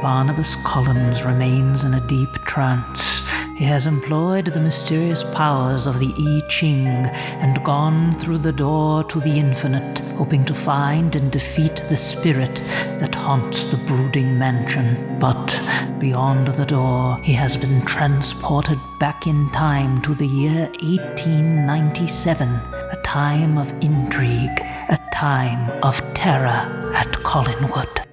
Barnabas Collins remains in a deep trance. He has employed the mysterious powers of the I Ching and gone through the door to the infinite, hoping to find and defeat the spirit that haunts the brooding mansion. But beyond the door, he has been transported back in time to the year 1897, a time of intrigue, a time of terror at Collinwood.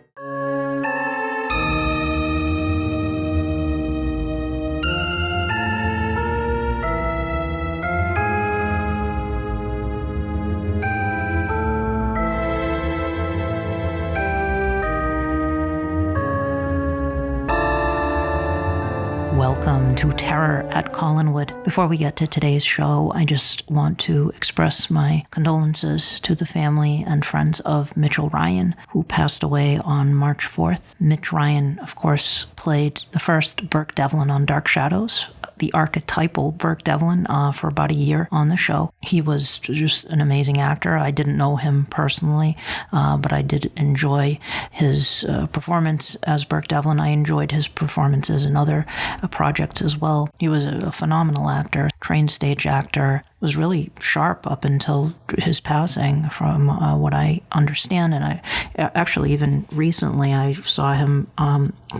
Welcome to Terror at Collinwood. Before we get to today's show, I just want to express my condolences to the family and friends of Mitchell Ryan, who passed away on March 4th. Mitch Ryan, of course, played the first Burke Devlin on Dark Shadows, the archetypal Burke Devlin, for about a year on the show. He was just an amazing actor. I didn't know him personally, but I did enjoy his performance as Burke Devlin. I enjoyed his performances in other projects as well. He was a phenomenal actor, trained stage actor, was really sharp up until his passing, from what I understand. And I actually, even recently, I saw him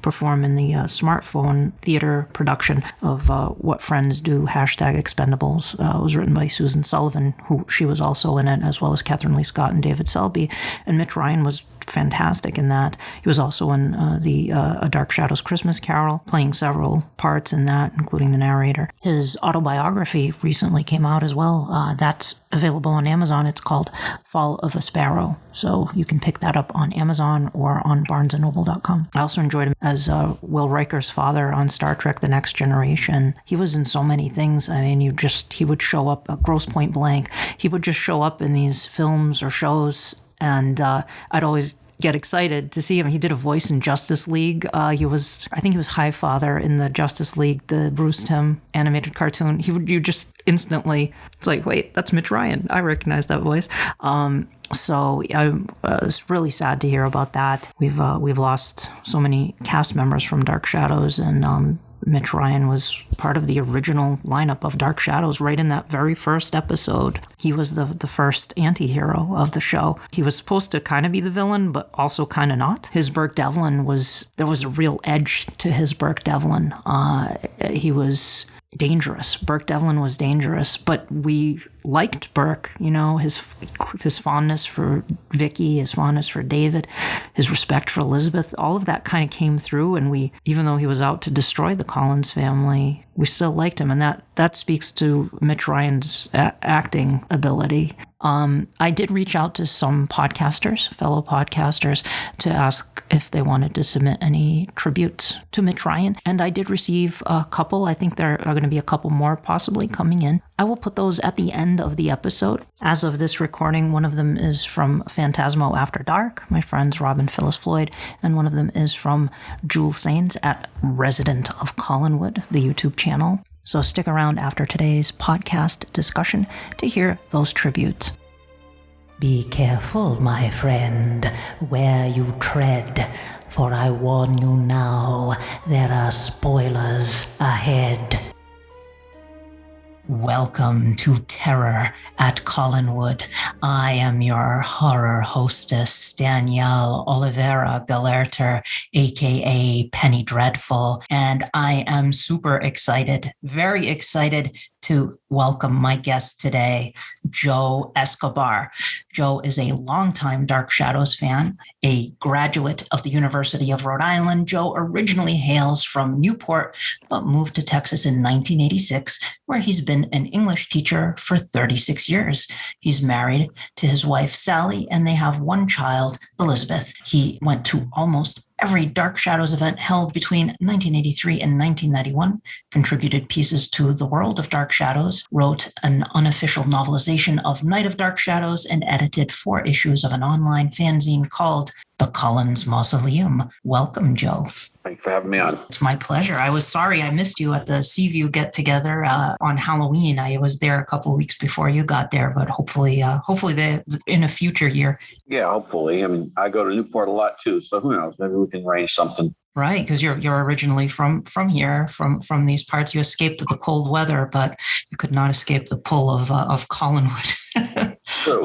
perform in the smartphone theater production of What Friends Do, #Expendables. It was written by Susan Sullivan, who she was also in it, as well as Catherine Lee Scott and David Selby. And Mitch Ryan was fantastic in that. He was also in the A Dark Shadows Christmas Carol, playing several parts in that, including the narrator. His autobiography recently came out as well. That's available on Amazon. It's called Fall of a Sparrow. So you can pick that up on Amazon or on barnesandnoble.com. I also enjoyed him as Will Riker's father on Star Trek The Next Generation. He was in so many things. I mean, he would show up at Grosse Pointe Blank. He would just show up in these films or shows, and I'd always get excited to see him. He did a voice in Justice League. I think he was Highfather in the Justice League, the Bruce Timm animated cartoon. You just instantly, it's like, wait, that's Mitch Ryan. I recognize that voice. So I was really sad to hear about that. We've lost so many cast members from Dark Shadows, and Mitch Ryan was part of the original lineup of Dark Shadows right in that very first episode. He was the first anti-hero of the show. He was supposed to kind of be the villain, but also kind of not. His Burke Devlin there was a real edge to his Burke Devlin. He was dangerous. Burke Devlin was dangerous, but we liked Burke, his fondness for Vicky, his fondness for David, his respect for Elizabeth, all of that kind of came through, and even though he was out to destroy the Collins family, we still liked him, and that speaks to Mitch Ryan's acting ability. I did reach out to some fellow podcasters, to ask if they wanted to submit any tributes to Mitch Ryan, and I did receive a couple. I think there are going to be a couple more possibly coming in. I will put those at the end of the episode. As of this recording, one of them is from Fantasmo After Dark, my friends Rob and Phyllis Floyd, and one of them is from Jule Saynes at Resident of Collinwood, the YouTube channel. So stick around after today's podcast discussion to hear those tributes. Be careful, my friend, where you tread, for I warn you now, there are spoilers ahead. Welcome to Terror at Collinwood. I am your horror hostess, Danielle Oliveira Galerter, aka Penny Dreadful, and I am super excited, very excited to welcome my guest today, Joe Escobar. Joe is a longtime Dark Shadows fan, a graduate of the University of Rhode Island. Joe originally hails from Newport, but moved to Texas in 1986, where he's been an English teacher for 36 years. He's married to his wife, Sally, and they have one child, Elizabeth. He went to almost every Dark Shadows event held between 1983 and 1991, contributed pieces to The World of Dark Shadows, wrote an unofficial novelization of Night of Dark Shadows, and edited 4 issues of an online fanzine called The Collins Mausoleum. Welcome, Joe. Thanks for having me on. It's my pleasure. I was sorry I missed you at the Seaview get-together on Halloween. I was there a couple of weeks before you got there, but hopefully in a future year. Yeah, hopefully. I mean, I go to Newport a lot too, so who knows? Maybe we can arrange something. Right, because you're originally from here, from these parts. You escaped the cold weather, but you could not escape the pull of Collinwood. True.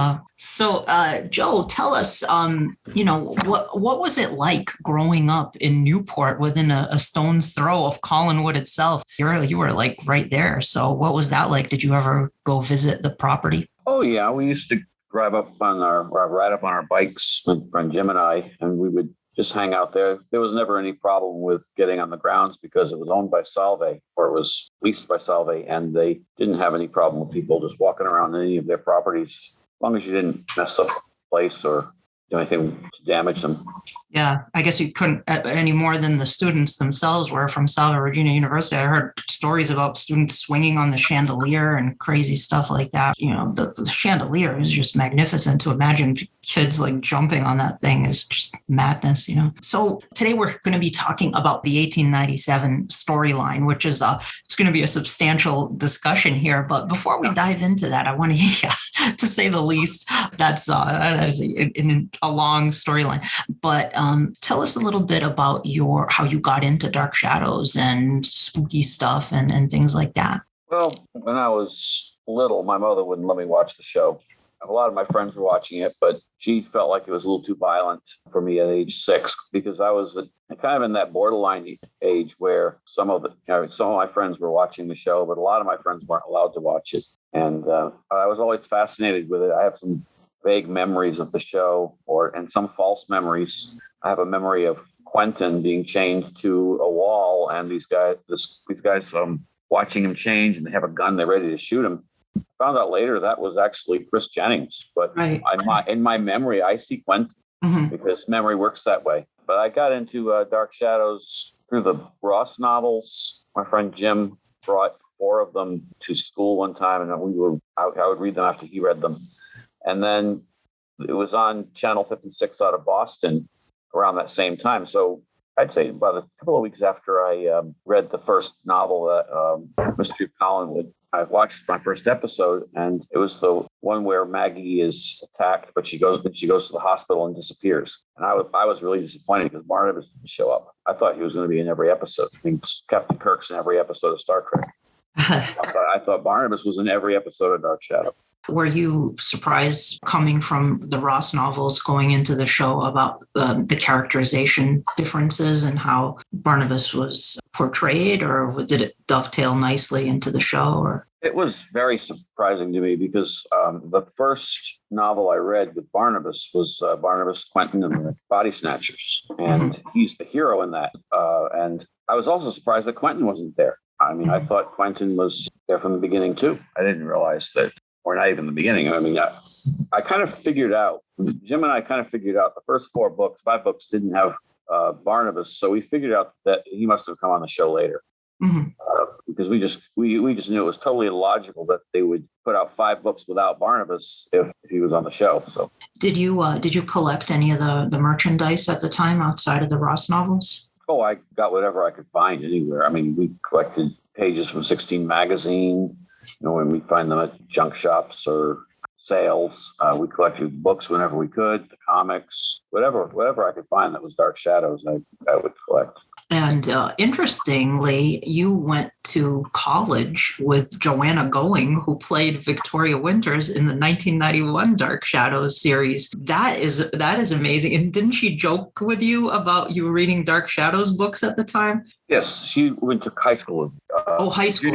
Joe, tell us, what was it like growing up in Newport, within a stone's throw of Collinwood itself? You were like right there. So what was that like? Did you ever go visit the property? Oh yeah, we used to ride up on our bikes, my friend Jim and I, and we would just hang out there. There was never any problem with getting on the grounds because it was owned by Salve, or it was leased by Salve, and they didn't have any problem with people just walking around any of their properties, as long as you didn't mess up the place or do anything to damage them. Yeah, I guess you couldn't any more than the students themselves were from Salve Regina University. I heard stories about students swinging on the chandelier and crazy stuff like that. The chandelier is just magnificent. To imagine kids like jumping on that thing is just madness. So today we're going to be talking about the 1897 storyline, which is it's going to be a substantial discussion here. But before we dive into that, I want to say the least, that is a long storyline. But tell us a little bit about how you got into Dark Shadows and spooky stuff and things like that. Well, when I was little, my mother wouldn't let me watch the show. A lot of my friends were watching it, but she felt like it was a little too violent for me at age 6, because I was kind of in that borderline age where some of my friends were watching the show, but a lot of my friends weren't allowed to watch it. And I was always fascinated with it. I have some vague memories of the show, and some false memories. I have a memory of Quentin being chained to a wall, and these guys watching him change, and they have a gun, they're ready to shoot him. Found out later that was actually Chris Jennings, but right. in my memory, I see Quentin, because memory works that way. But I got into Dark Shadows through the Ross novels. My friend Jim brought 4 of them to school one time, and I would read them after he read them. And then it was on Channel 56 out of Boston around that same time. So I'd say about a couple of weeks after I read the first novel, Mystery of Collinwood, I watched my first episode, and it was the one where Maggie is attacked, but she goes to the hospital and disappears. And I was really disappointed because Barnabas didn't show up. I thought he was going to be in every episode. I mean, Captain Kirk's in every episode of Star Trek. I thought Barnabas was in every episode of Dark Shadow. Were you surprised, coming from the Ross novels, going into the show, about the characterization differences and how Barnabas was portrayed, or did it dovetail nicely into the show? Or it was very surprising to me because the first novel I read with Barnabas was Barnabas, Quentin, and the Body Snatchers, and he's the hero in that. And I was also surprised that Quentin wasn't there. I mean, I thought Quentin was there from the beginning too. I didn't realize that. Or not even the beginning. I mean, I kind of figured out, Jim and I kind of figured out the first 5 books didn't have Barnabas. So we figured out that he must have come on the show later. Because we just knew it was totally illogical that they would put out 5 books without Barnabas if he was on the show. So did you collect any of the merchandise at the time outside of the Ross novels? Oh, I got whatever I could find anywhere. I mean, we collected pages from 16 magazine. When we find them at junk shops or sales, we collected books whenever we could, the comics, whatever I could find that was Dark Shadows, I would collect. And interestingly, you went to college with Joanna Going, who played Victoria Winters in the 1991 Dark Shadows series. That is amazing. And didn't she joke with you about you reading Dark Shadows books at the time? Yes, she went to high school. High school.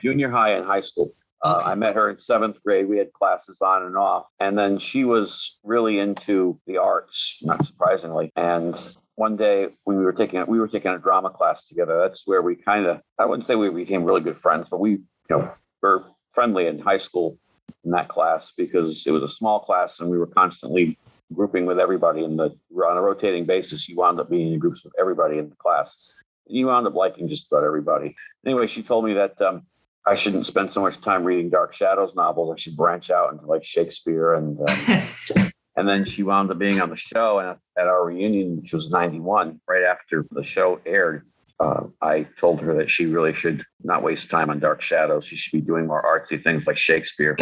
Junior high and high school. Okay. I met her in 7th grade. We had classes on and off. And then she was really into the arts, not surprisingly. And one day we were taking a drama class together. That's where we I wouldn't say we became really good friends, but we, were friendly in high school in that class because it was a small class and we were constantly grouping with everybody on a rotating basis. You wound up being in groups with everybody in the class. You wound up liking just about everybody. Anyway, she told me that I shouldn't spend so much time reading Dark Shadows novels. I should branch out into like Shakespeare and and then she wound up being on the show, and at our reunion, which was 91, right after the show aired, I told her that she really should not waste time on Dark Shadows. She should be doing more artsy things like Shakespeare.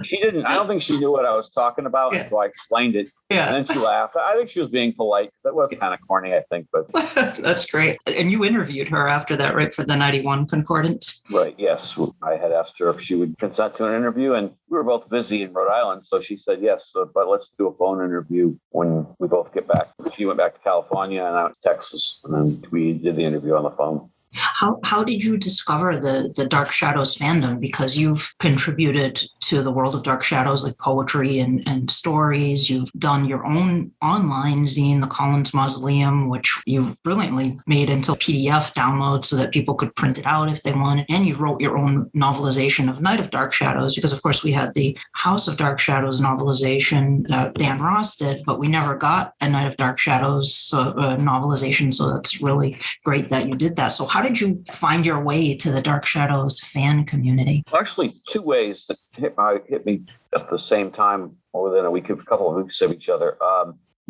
She didn't. I don't think she knew what I was talking about until I explained it. Yeah. And then she laughed. I think she was being polite. That was kind of corny, I think, but That's great. And you interviewed her after that, right, for the 91 Concordance? right. Yes, I had asked her if she would consent to an interview, and we were both busy in Rhode Island, so she said yes. But let's do a phone interview when we both get back. She went back to California, and I went to Texas, and then we did the interview on the phone. How did you discover the Dark Shadows fandom? Because you've contributed to the world of Dark Shadows, like poetry and stories. You've done your own online zine, the Collins Mausoleum, which you brilliantly made into PDF download so that people could print it out if they wanted. And you wrote your own novelization of Night of Dark Shadows, because of course we had the House of Dark Shadows novelization that Dan Ross did, but we never got a Night of Dark Shadows novelization. So that's really great that you did that. So how did you find your way to the Dark Shadows fan community? Actually, two ways that hit me at the same time within a couple of weeks of each other.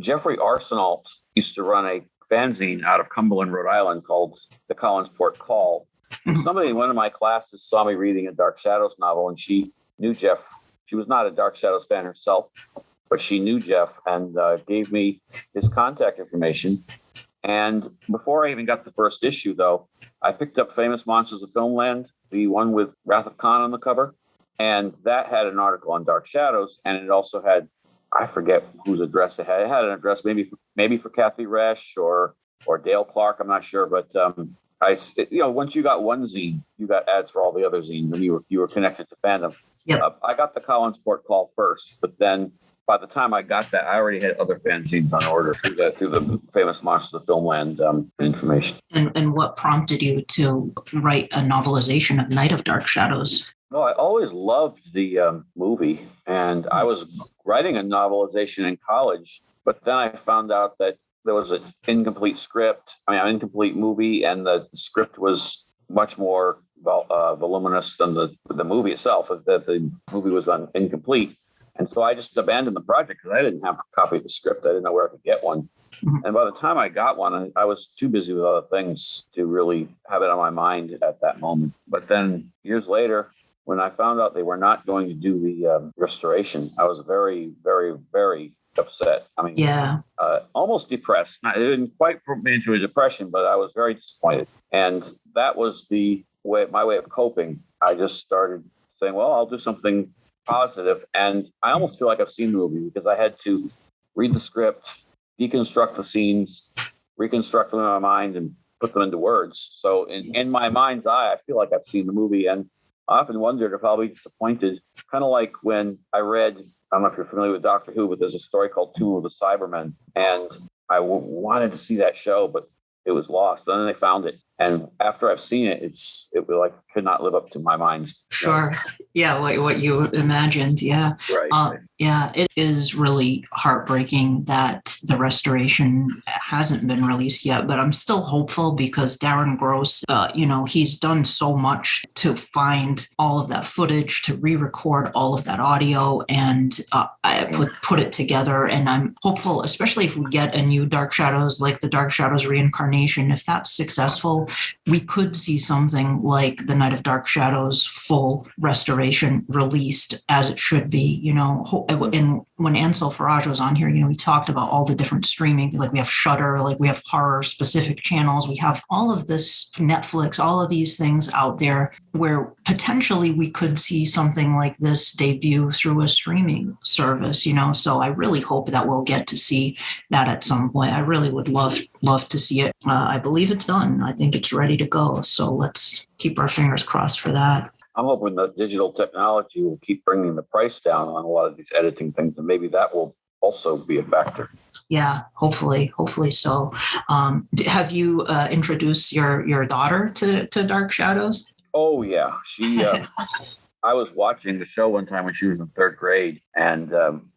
Jeffrey Arsenault used to run a fanzine out of Cumberland, Rhode Island called the Collinsport Call. Mm-hmm. Somebody in one of my classes saw me reading a Dark Shadows novel, and she knew Jeff. She was not a Dark Shadows fan herself, but she knew Jeff and gave me his contact information. And before I even got the first issue, though, I picked up Famous Monsters of Filmland, the one with Wrath of Khan on the cover. And that had an article on Dark Shadows. And it also had, I forget whose address it had. It had an address maybe for Kathy Resch or Dale Clark. I'm not sure. But once you got one zine, you got ads for all the other zines, and you were connected to Fandom. Yep. I got the Collinsport Call first, but then by the time I got that, I already had other fanzines on order through the Famous Monsters of Filmland information. And what prompted you to write a novelization of Night of Dark Shadows? Well, I always loved the movie, and I was writing a novelization in college, but then I found out that there was an incomplete movie, and the script was much more voluminous than the movie itself. That the movie was incomplete. And so I just abandoned the project because I didn't have a copy of the script. I didn't know where I could get one. Mm-hmm. And by the time I got one, I was too busy with other things to really have it on my mind at that moment. But then years later, when I found out they were not going to do the restoration, I was very, very, very upset. I mean, almost depressed. It didn't quite put me into a depression, but I was very disappointed. And that was my way of coping. I just started saying, well, I'll do something positive. And I almost feel like I've seen the movie because I had to read the script, deconstruct the scenes, reconstruct them in my mind, and put them into words. So in my mind's eye, I feel like I've seen the movie. And I often wondered if I'll be disappointed, kind of like when I read, I don't know if you're familiar with Doctor Who, but there's a story called Tomb of the Cybermen. And I wanted to see that show, but it was lost. And then they found it. And after I've seen it, it could not live up to my mind's. Sure. Yeah. What you imagined. Yeah. Right. Yeah. It is really heartbreaking that the restoration hasn't been released yet, but I'm still hopeful because Darren Gross, he's done so much to find all of that footage, to re-record all of that audio, and I put it together. And I'm hopeful, especially if we get a new Dark Shadows, like the Dark Shadows reincarnation, if that's successful, we could see something like the Night of Dark Shadows full restoration released as it should be, And when Ansel Farage was on here, we talked about all the different streaming, like we have Shudder, like we have horror specific channels. We have all of this Netflix, all of these things out there where potentially we could see something like this debut through a streaming service, So I really hope that we'll get to see that at some point. I really would love to see it. I believe it's done. I think it's ready to go. So let's keep our fingers crossed for that. I'm hoping that digital technology will keep bringing the price down on a lot of these editing things, and maybe that will also be a factor. Yeah, hopefully so. Have you introduced your daughter to Dark Shadows? Oh, yeah. She. I was watching the show one time when she was in third grade, and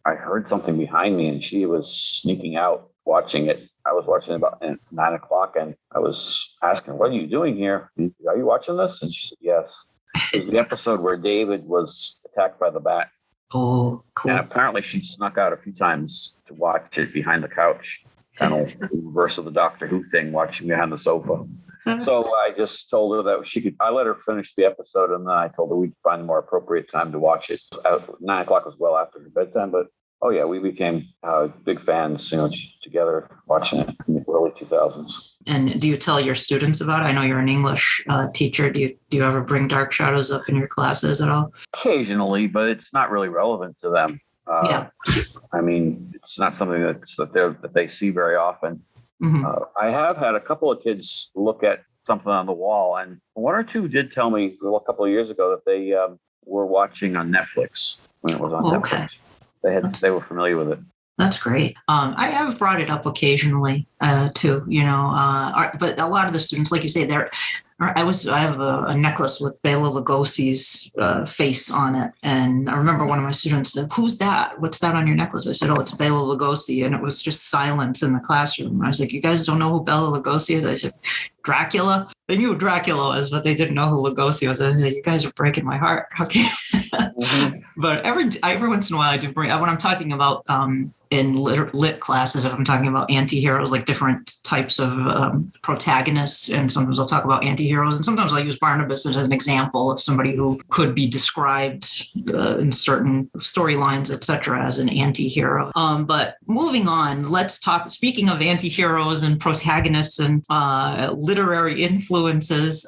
I heard something behind me, and she was sneaking out watching it. I was watching about 9 o'clock, and I was asking, "What are you doing here? Are you watching this?" And she said, "Yes." It was the episode where David was attacked by the bat. Oh, cool. And apparently she snuck out a few times to watch it behind the couch. Kind of the reverse of the Doctor Who thing, watching behind the sofa. So I just told her that she could. I let her finish the episode, and then I told her we'd find a more appropriate time to watch it. 9 o'clock was well after her bedtime, but oh yeah, we became big fans, together watching it in the early 2000s. And do you tell your students about it? I know you're an English teacher. Do you ever bring Dark Shadows up in your classes at all? Occasionally, but it's not really relevant to them. Yeah. I mean, it's not something that they see very often. Mm-hmm. I have had a couple of kids look at something on the wall, and one or two did tell me a couple of years ago that they were watching on Netflix when it was on Netflix. They were familiar with it. That's great. I have brought it up occasionally too, but a lot of the students, like you say, I have a necklace with Bela Lugosi's face on it. And I remember one of my students said, "Who's that? What's that on your necklace?" I said, "Oh, it's Bela Lugosi." And it was just silence in the classroom. I was like, "You guys don't know who Bela Lugosi is?" I said, "Dracula." They knew who Dracula was, but they didn't know who Lugosi was. I said, "You guys are breaking my heart." Okay. Mm-hmm. But every once in a while I do bring, when I'm talking about in lit classes, if I'm talking about anti-heroes, like different types of protagonists, and sometimes I'll talk about anti-heroes, and sometimes I'll use Barnabas as an example of somebody who could be described in certain storylines, etc., as an anti-hero. But moving on, let's talk, speaking of anti-heroes and protagonists and literary influences,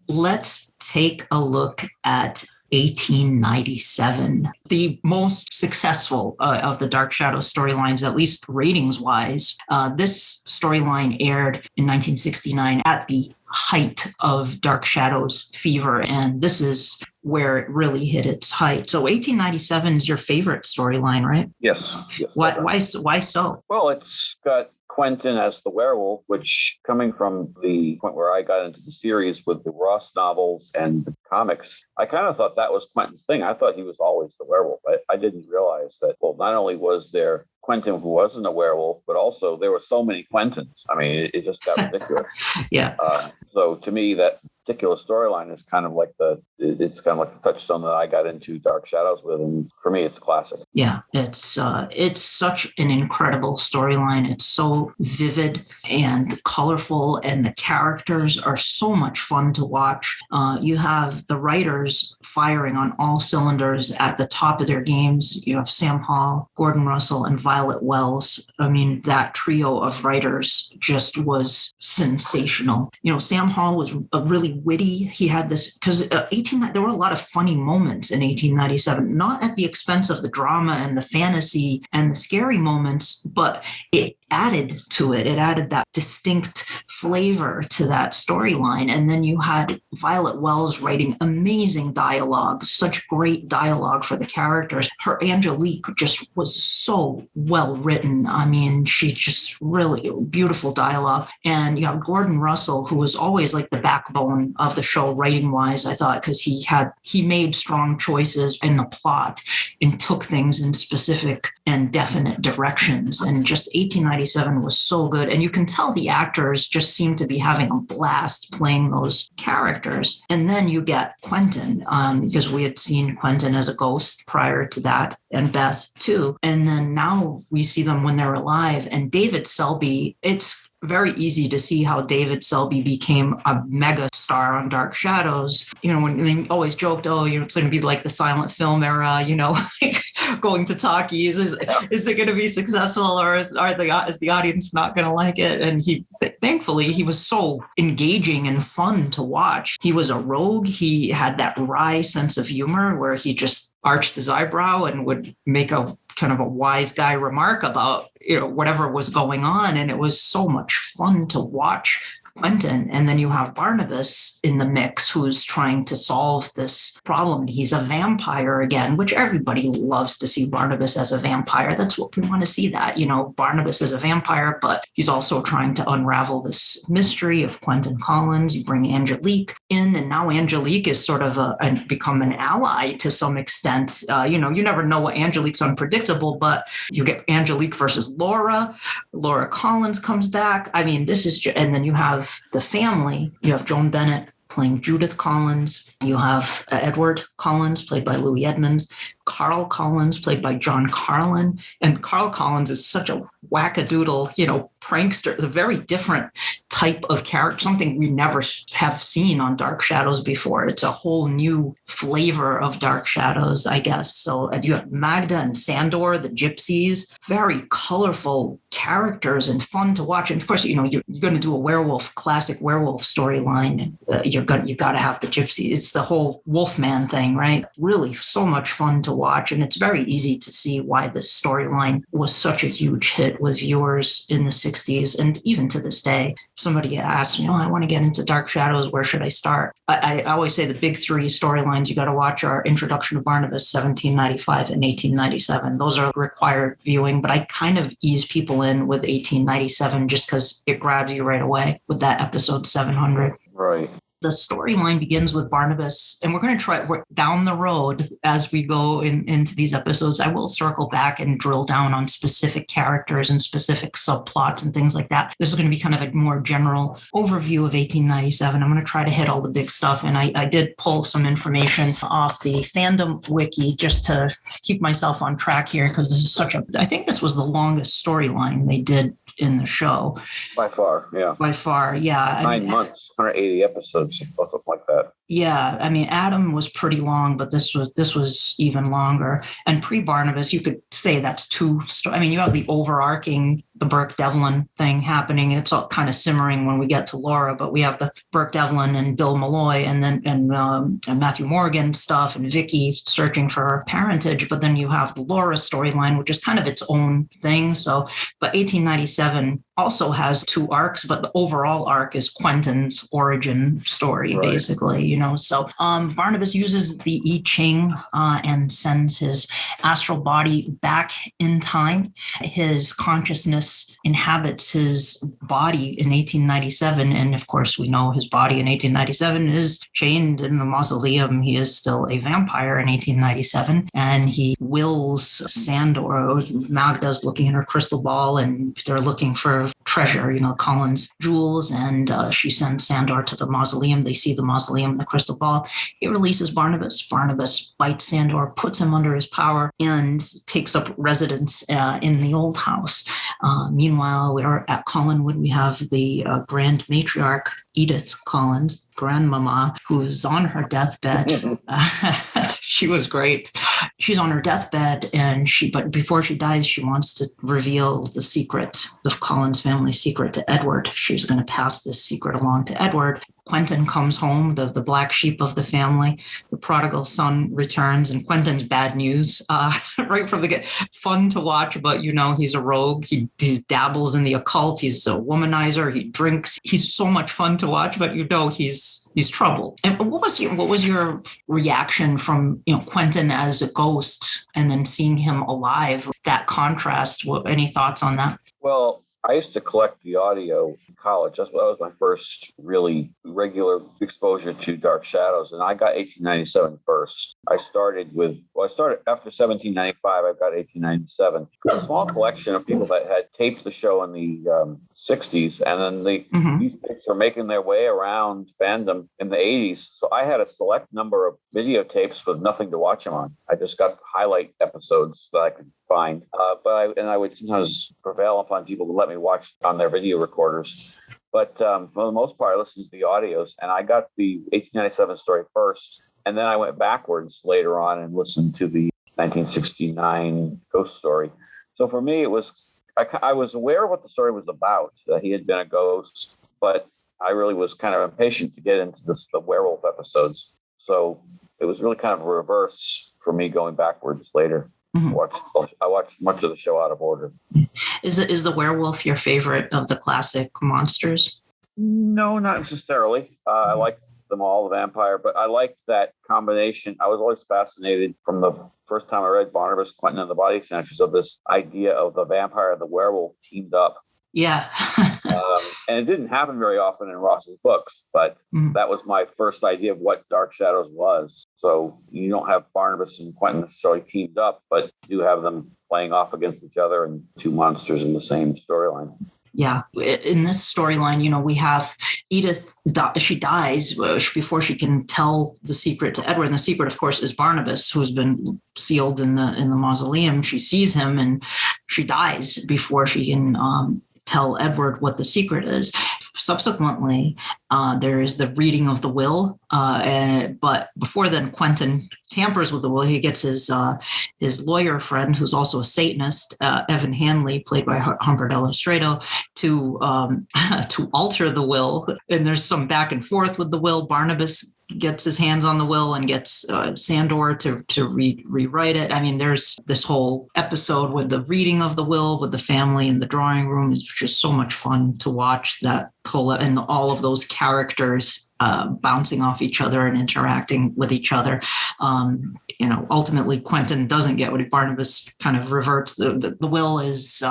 let's take a look at 1897, the most successful of the Dark Shadow storylines, at least ratings-wise. This storyline aired in 1969 at the height of Dark Shadow's fever, and this is where it really hit its height. So 1897 is your favorite storyline, right? Yes. Why so? Well, it's got Quentin as the werewolf, which, coming from the point where I got into the series with the Ross novels and the comics, I kind of thought that was Quentin's thing. I thought he was always the werewolf. I didn't realize that, well, not only was there Quentin who wasn't a werewolf, but also there were so many Quentins. I mean, it just got ridiculous. Yeah. So to me, that particular storyline is kind of like the touchstone that I got into Dark Shadows with, and for me, it's a classic. Yeah, it's such an incredible storyline. It's so vivid and colorful, and the characters are so much fun to watch. You have the writers firing on all cylinders at the top of their games. You have Sam Hall, Gordon Russell, and Violet Wells. I mean, that trio of writers just was sensational. Sam Hall was a really witty. He had this, because there were a lot of funny moments in 1897, not at the expense of the drama and the fantasy and the scary moments, but it added to it. It added that distinct flavor to that storyline. And then you had Violet Wells writing amazing dialogue, such great dialogue for the characters. Her Angelique just was so well written. I mean, she just really beautiful dialogue. And you have Gordon Russell, who was always like the backbone of the show writing wise, I thought, because he made strong choices in the plot and took things in specific and definite directions. And just 1897 was so good. And you can tell the actors just seem to be having a blast playing those characters. And then you get Quentin, because we had seen Quentin as a ghost prior to that, and Beth too. And then now we see them when they're alive. And David Selby, it's very easy to see how David Selby became a mega star on Dark Shadows. When they always joked, it's going to be like the silent film era, like going to talkies. Is it going to be successful, or is the audience not going to like it? And thankfully, he was so engaging and fun to watch. He was a rogue. He had that wry sense of humor where he just arched his eyebrow and would make a kind of a wise guy remark about whatever was going on, and it was so much fun to watch Quentin. And then you have Barnabas in the mix, who's trying to solve this problem. He's a vampire again, which everybody loves to see Barnabas as a vampire. That's what we want to see, that, Barnabas is a vampire, but he's also trying to unravel this mystery of Quentin Collins. You bring Angelique in, and now Angelique is sort of become an ally to some extent. You never know what Angelique's unpredictable, but you get Angelique versus Laura. Laura Collins comes back. I mean, this is, and then you have the family. You have Joan Bennett playing Judith Collins. You have Edward Collins, played by Louis Edmonds. Carl Collins, played by John Carlin. And Carl Collins is such a wackadoodle, prankster, a very different type of character, something we never have seen on Dark Shadows before. It's a whole new flavor of Dark Shadows, I guess. So you have Magda and Sandor, the gypsies, very colorful characters and fun to watch. And of course, you're going to do a classic werewolf storyline. You got to have the gypsy. It's the whole Wolfman thing, right? Really so much fun to watch. And it's very easy to see why this storyline was such a huge hit with viewers in the 60s. And even to this day, if somebody asks me, I want to get into Dark Shadows, where should I start? I always say the big three storylines you got to watch are Introduction to Barnabas, 1795 and 1897. Those are required viewing, but I kind of ease people in with 1897 just because it grabs you right away with that episode 700. Right. The storyline begins with Barnabas, and we're going to try down the road as we go into these episodes. I will circle back and drill down on specific characters and specific subplots and things like that. This is going to be kind of a more general overview of 1897. I'm going to try to hit all the big stuff, and I did pull some information off the Fandom wiki just to keep myself on track here, because this is I think this was the longest storyline they did in the show. By far, yeah. 9 months, 180 episodes, something like that. Yeah, I mean, Adam was pretty long, but this was even longer. And pre-Barnabas, you could say that's two. You have the overarching, the Burke Devlin thing happening. It's all kind of simmering when we get to Laura, but we have the Burke Devlin and Bill Malloy, and then and Matthew Morgan stuff, and Vicky searching for her parentage. But then you have the Laura storyline, which is kind of its own thing. So, but 1897 also has two arcs, but the overall arc is Quentin's origin story, right, basically, So Barnabas uses the I Ching and sends his astral body back in time. His consciousness inhabits his body in 1897. And of course, we know his body in 1897 is chained in the mausoleum. He is still a vampire in 1897. And he wills Sandor. Magda's looking in her crystal ball, and they're looking for treasure, Collins jewels, and she sends Sandor to the mausoleum. They see the mausoleum, the crystal ball. It releases Barnabas. Barnabas bites Sandor, puts him under his power, and takes up residence in the old house. Meanwhile, we are at Collinwood. We have the grand matriarch, Edith Collins, grandmama, who's on her deathbed. She was great. She's on her deathbed, but before she dies, she wants to reveal the secret, the Collins family secret, to Edward. She's going to pass this secret along to Edward. Quentin comes home, the black sheep of the family. The prodigal son returns, and Quentin's bad news right from the get. Fun to watch, but he's a rogue. He dabbles in the occult. He's a womanizer. He drinks. He's so much fun to watch, but he's trouble. And what was your reaction from Quentin as a ghost, and then seeing him alive? That contrast. Any thoughts on that? Well, I used to collect the audio in college. That was my first really regular exposure to Dark Shadows. And I got 1897 first. I started after 1795, I got 1897. A small collection of people that had taped the show in the 60s. And then these tapes were making their way around Fandom in the 80s. So I had a select number of videotapes with nothing to watch them on. I just got highlight episodes that I could find. But I would sometimes prevail upon people to let me watch on their video recorders. But for the most part, I listened to the audios, and I got the 1897 story first. And then I went backwards later on and listened to the 1969 ghost story. So for me, it was, I was aware of what the story was about, that he had been a ghost, but I really was kind of impatient to get into the werewolf episodes. So it was really kind of a reverse for me going backwards later. Mm-hmm. I watched much of the show out of order. Is the werewolf your favorite of the classic monsters? No, not necessarily. I like them all, the vampire, but I liked that combination. I was always fascinated from the first time I read Barnabas, Quentin, and the Body Snatchers of this idea of the vampire and the werewolf teamed up. Yeah. And it didn't happen very often in Ross's books, but that was my first idea of what Dark Shadows was. So you don't have Barnabas and Quentin necessarily teamed up, but you do have them playing off against each other and two monsters in the same storyline. Yeah. In this storyline, we have Edith, she dies before she can tell the secret to Edward. And the secret, of course, is Barnabas, who's been sealed in the mausoleum. She sees him and she dies before she can tell Edward what the secret is. subsequently, there is the reading of the will. But before then, Quentin tampers with the will. He gets his lawyer friend, who's also a Satanist, Evan Hanley, played by Humbert Estrado, to alter the will. And there's some back and forth with the will. Barnabas gets his hands on the will and gets Sandor to rewrite it. I mean, there's this whole episode with the reading of the will with the family in the drawing room. It's just so much fun to watch that whole, and all of those characters bouncing off each other and interacting with each other. Ultimately, Quentin doesn't get what Barnabas kind of reverts. The will is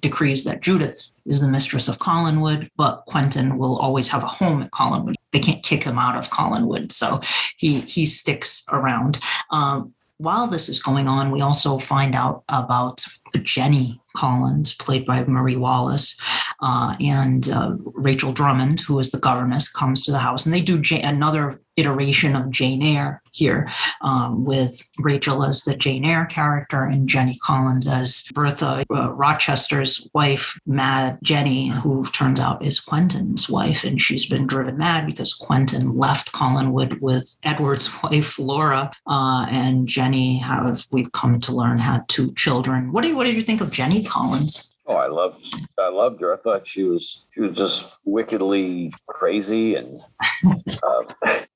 decrees that Judith is the mistress of Collinwood, but Quentin will always have a home at Collinwood. They can't kick him out of Collinwood, so he sticks around. While this is going on, we also find out about Jenny Collins, played by Marie Wallace, and Rachel Drummond, who is the governess, comes to the house. And they do another iteration of Jane Eyre here, with Rachel as the Jane Eyre character and Jenny Collins as Bertha Rochester's wife, Mad Jenny, who turns out is Quentin's wife. And she's been driven mad because Quentin left Collinwood with Edward's wife, Laura, and Jenny, we've come to learn, had 2 children. What did you think of Jenny Collins? Oh, I loved her. I thought she was just wickedly crazy, and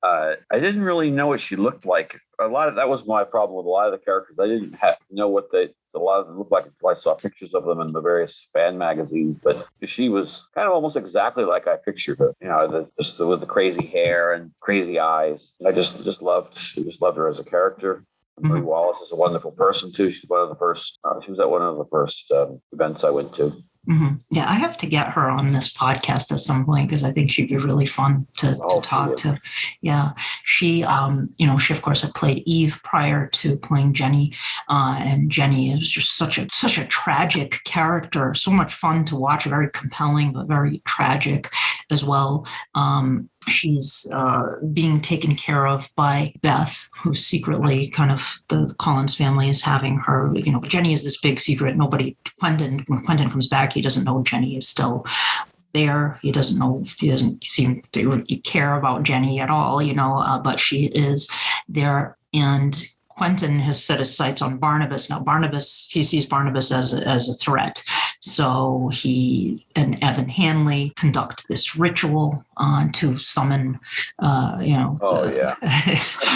I didn't really know what she looked like. That was my problem with a lot of the characters. I didn't know what a lot of them looked like until I saw pictures of them in the various fan magazines. But she was kind of almost exactly like I pictured her. With the crazy hair and crazy eyes. I just loved her as a character. Marie Wallace is a wonderful person too. She's one of the first. She was at one of the first events I went to. Mm-hmm. Yeah, I have to get her on this podcast at some point because I think she'd be really fun to talk to. Yeah, she of course had played Eve prior to playing Jenny, and Jenny is just such a tragic character. So much fun to watch, very compelling but very tragic as well. She's being taken care of by Beth, who secretly kind of the Collins family is having her. Jenny is this big secret. When Quentin comes back, he doesn't know Jenny is still there. He doesn't seem to care about Jenny at all, but she is there. And Quentin has set his sights on Barnabas. Now, he sees Barnabas as a threat. So he and Evan Hanley conduct this ritual to summon,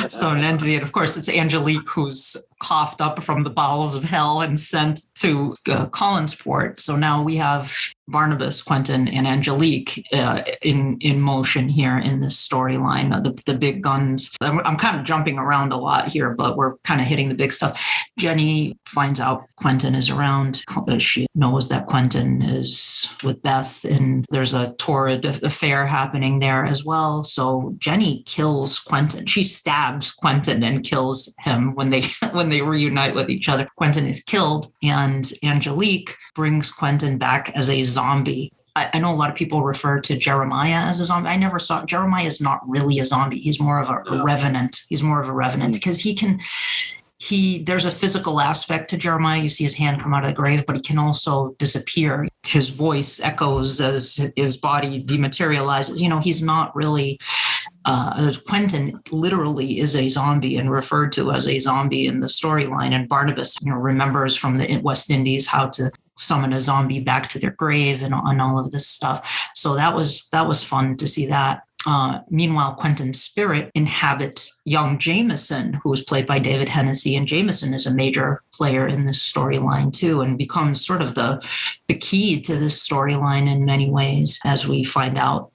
summon entity. And of course, it's Angelique who's coughed up from the bowels of hell and sent to Collinsport. So now we have Barnabas, Quentin, and Angelique in motion here in this storyline. The big guns. I'm kind of jumping around a lot here, but we're kind of hitting the big stuff. Jenny finds out Quentin is around. She knows that Quentin is with Beth, and there's a torrid affair happening there as well. So Jenny kills Quentin. She stabs Quentin and kills him when they reunite with each other. Quentin is killed, and Angelique brings Quentin back as a zombie. I know a lot of people refer to Jeremiah as a zombie. I never saw Jeremiah is not really a zombie. He's more of a revenant. He's more of a revenant because there's a physical aspect to Jeremiah. You see his hand come out of the grave, but he can also disappear. His voice echoes as his body dematerializes. He's not really. Quentin literally is a zombie and referred to as a zombie in the storyline. And Barnabas, remembers from the West Indies how to summon a zombie back to their grave and all of this stuff. So that was fun to see that. Meanwhile, Quentin's spirit inhabits young Jameson, who was played by David Hennessy, and Jameson is a major player in this storyline too, and becomes sort of the key to this storyline in many ways, as we find out.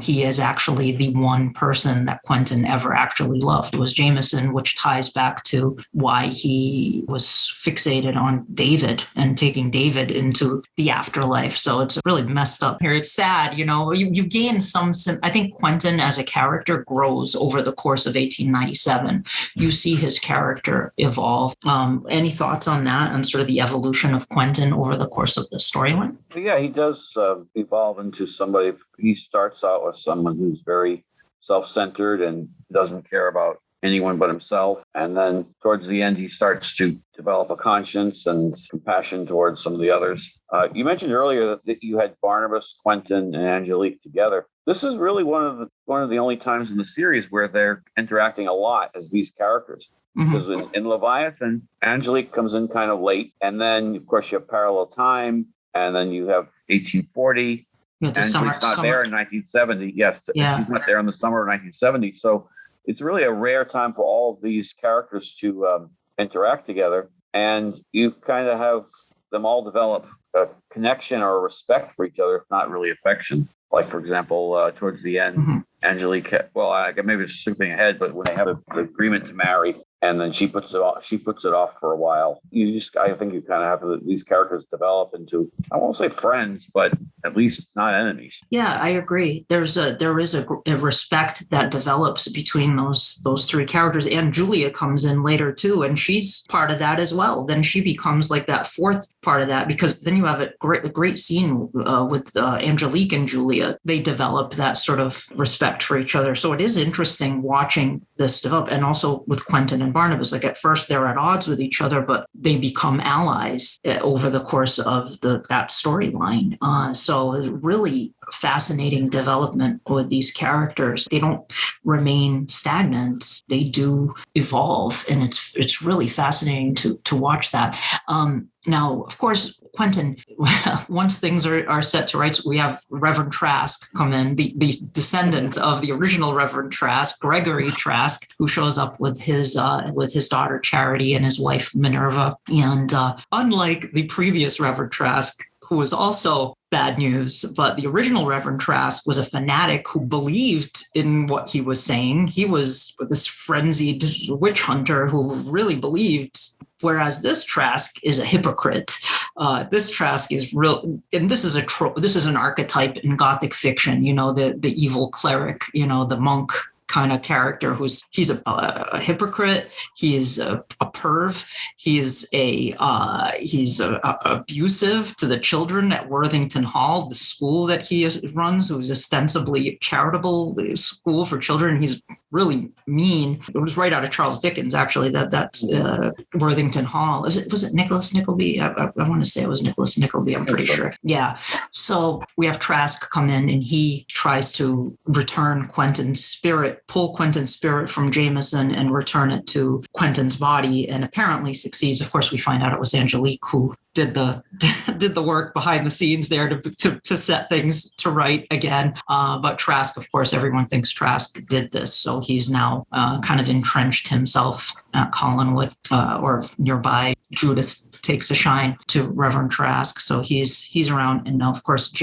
He is actually the one person that Quentin ever actually loved was Jameson, which ties back to why he was fixated on David and taking David into the afterlife. So it's really messed up here. It's sad, you gain I think Quentin as a character grows over the course of 1897. You see his character evolve. Any thoughts on that and sort of the evolution of Quentin over the course of the storyline? Yeah, he does evolve into somebody. He starts out with someone who's very self-centered and doesn't care about anyone but himself. And then towards the end, he starts to develop a conscience and compassion towards some of the others. You mentioned earlier that you had Barnabas, Quentin, and Angelique together. This is really one of the only times in the series where they're interacting a lot as these characters. Because in Leviathan, Angelique comes in kind of late, and then of course you have Parallel Time, and then you have 1840. Angelique's not there in 1970. Yes, she's not there in the summer of 1970. So it's really a rare time for all of these characters to interact together, and you kind of have them all develop a connection or a respect for each other, if not really affection. Like, for example, towards the end, Angelique, maybe it's skipping ahead, but when they have an agreement to marry, and then she puts it off for a while. I think you kind of have these characters develop into, I won't say friends, but at least not enemies. Yeah, I agree. There is a respect that develops between those three characters, and Julia comes in later too, and she's part of that as well. Then she becomes like that fourth part of that, because then you have a great scene with Angelique and Julia. They develop that sort of respect for each other. So it is interesting watching this develop, and also with Quentin and Barnabas. Like at first they're at odds with each other, but they become allies over the course of that storyline. So it's really fascinating development with these characters. They don't remain stagnant. They do evolve, and it's really fascinating to watch that. Now, of course, Quentin, once things are set to rights, we have Reverend Trask come in, the descendant of the original Reverend Trask, Gregory Trask, who shows up with his daughter Charity and his wife Minerva. And unlike the previous Reverend Trask, who was also bad news, but the original Reverend Trask was a fanatic who believed in what he was saying. He was this frenzied witch hunter who really believed, whereas this Trask is a hypocrite. This Trask is real, and this is an archetype in Gothic fiction, the evil cleric, the monk kind of character he's a hypocrite. He is a perv. He's abusive to the children at Worthington Hall, the school that he runs, who's ostensibly a charitable school for children. He's really mean. It was right out of Charles Dickens, actually, that's Worthington Hall. Was it Nicholas Nickleby? I want to say it was Nicholas Nickleby. I'm pretty sure. Yeah. So we have Trask come in, and he tries to return Quentin's spirit, pull Quentin's spirit from Jameson and return it to Quentin's body, and apparently succeeds. Of course, we find out it was Angelique who did the work behind the scenes there to set things to right again. But Trask, of course, everyone thinks Trask did this, so he's now kind of entrenched himself at Collinwood or nearby. Judith takes a shine to Reverend Trask, so he's around. And now, of course,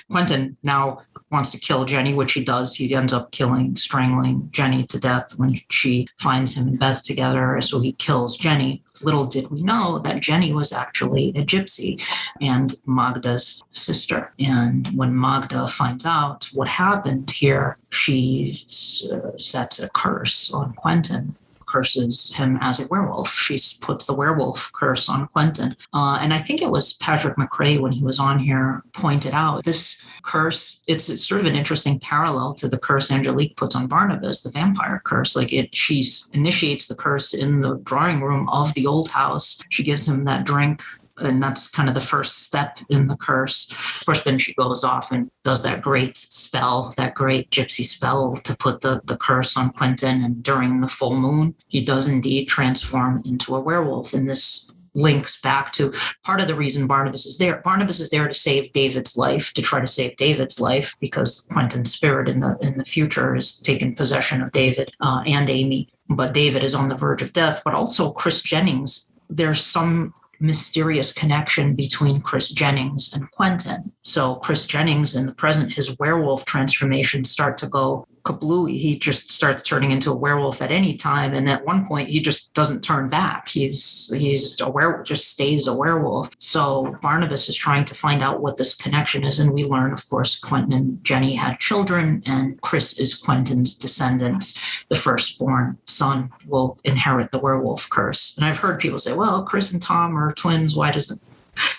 Quentin now wants to kill Jenny, which he does. He ends up strangling Jenny to death when she finds him and Beth together. So he kills Jenny. Little did we know that Jenny was actually a gypsy and Magda's sister. And when Magda finds out what happened here, she sets a curse on Quentin, curses him as a werewolf. She puts the werewolf curse on Quentin. And I think it was Patrick McRae, when he was on here, pointed out this curse. It's sort of an interesting parallel to the curse Angelique puts on Barnabas, the vampire curse. She initiates the curse in the drawing room of the old house. She gives him that drink, and that's kind of the first step in the curse. Of course, then she goes off and does that great spell, that great gypsy spell to put the curse on Quentin. And during the full moon, he does indeed transform into a werewolf. And this links back to part of the reason Barnabas is there. Barnabas is there to save David's life, to try to save David's life, because Quentin's spirit in the future has taken possession of David and Amy. But David is on the verge of death. But also Chris Jennings, there's some mysterious connection between Chris Jennings and Quentin. So Chris Jennings in the present, his werewolf transformations start to go kablooey. He just starts turning into a werewolf at any time. And at one point, he just doesn't turn back. He's a werewolf, just stays a werewolf. So Barnabas is trying to find out what this connection is. And we learn, of course, Quentin and Jenny had children, and Chris is Quentin's descendant. The firstborn son will inherit the werewolf curse. And I've heard people say, well, Chris and Tom are twins. Why doesn't...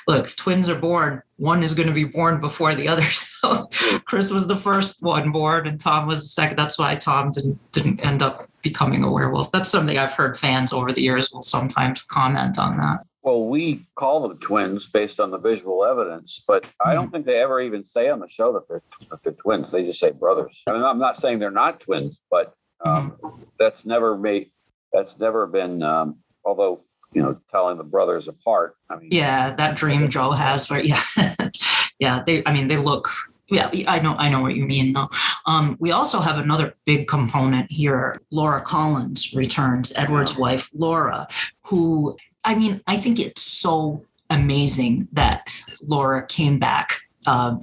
Look, if twins are born, one is going to be born before the other. So Chris was the first one born and Tom was the second. That's why Tom didn't end up becoming a werewolf. That's something I've heard fans over the years will sometimes comment on that. Well, we call them twins based on the visual evidence, but I don't think they ever even say on the show that they're twins. They just say brothers. I mean, I'm not saying they're not twins, but that's never been, although, telling the brothers apart. I mean, yeah, that dream Joe has where, they look, I know what you mean though. We also have another big component here. Laura Collins returns, Edward's wife, Laura, who, I think it's so amazing that Laura came back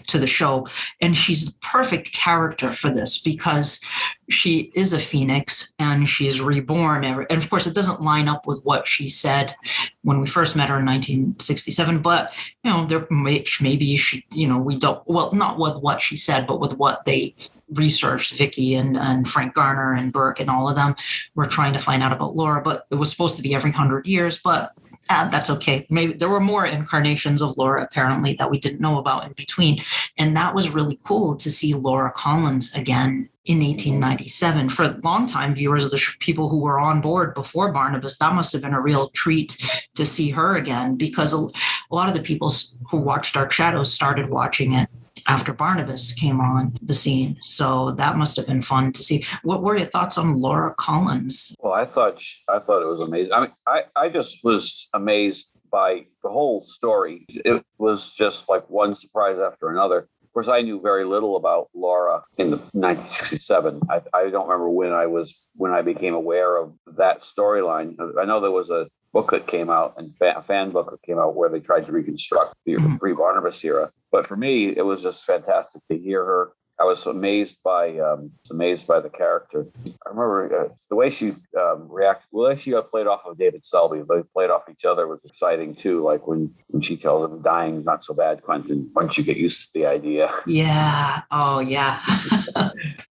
to the show, and she's the perfect character for this because she is a phoenix and she's reborn. And of course, it doesn't line up with what she said when we first met her in 1967. But there maybe she, we don't. Well, not with what she said, but with what they researched. Vicky and Frank Garner and Burke and all of them were trying to find out about Laura. But it was supposed to be every 100 years. But that's okay. Maybe there were more incarnations of Laura apparently that we didn't know about in between. And that was really cool to see Laura Collins again in 1897. For longtime viewers of the people who were on board before Barnabas, that must have been a real treat to see her again, because a lot of the people who watched Dark Shadows started watching it after Barnabas came on the scene. So that must have been fun to see. What were your thoughts on Laura Collins? Well, I thought it was amazing. I just was amazed by the whole story. It was just like one surprise after another. Of course, I knew very little about Laura in 1967. I don't remember when I became aware of that storyline. I know there was a book that came out, and a fan book that came out where they tried to reconstruct the pre-Barnabas era. But for me, it was just fantastic to hear her. I was amazed by the character. I remember the way she reacted. The way she got played off of David Selby. They played off each other was exciting too. Like when she tells him dying's not so bad, Quentin, once you get used to the idea. Yeah. Oh, yeah.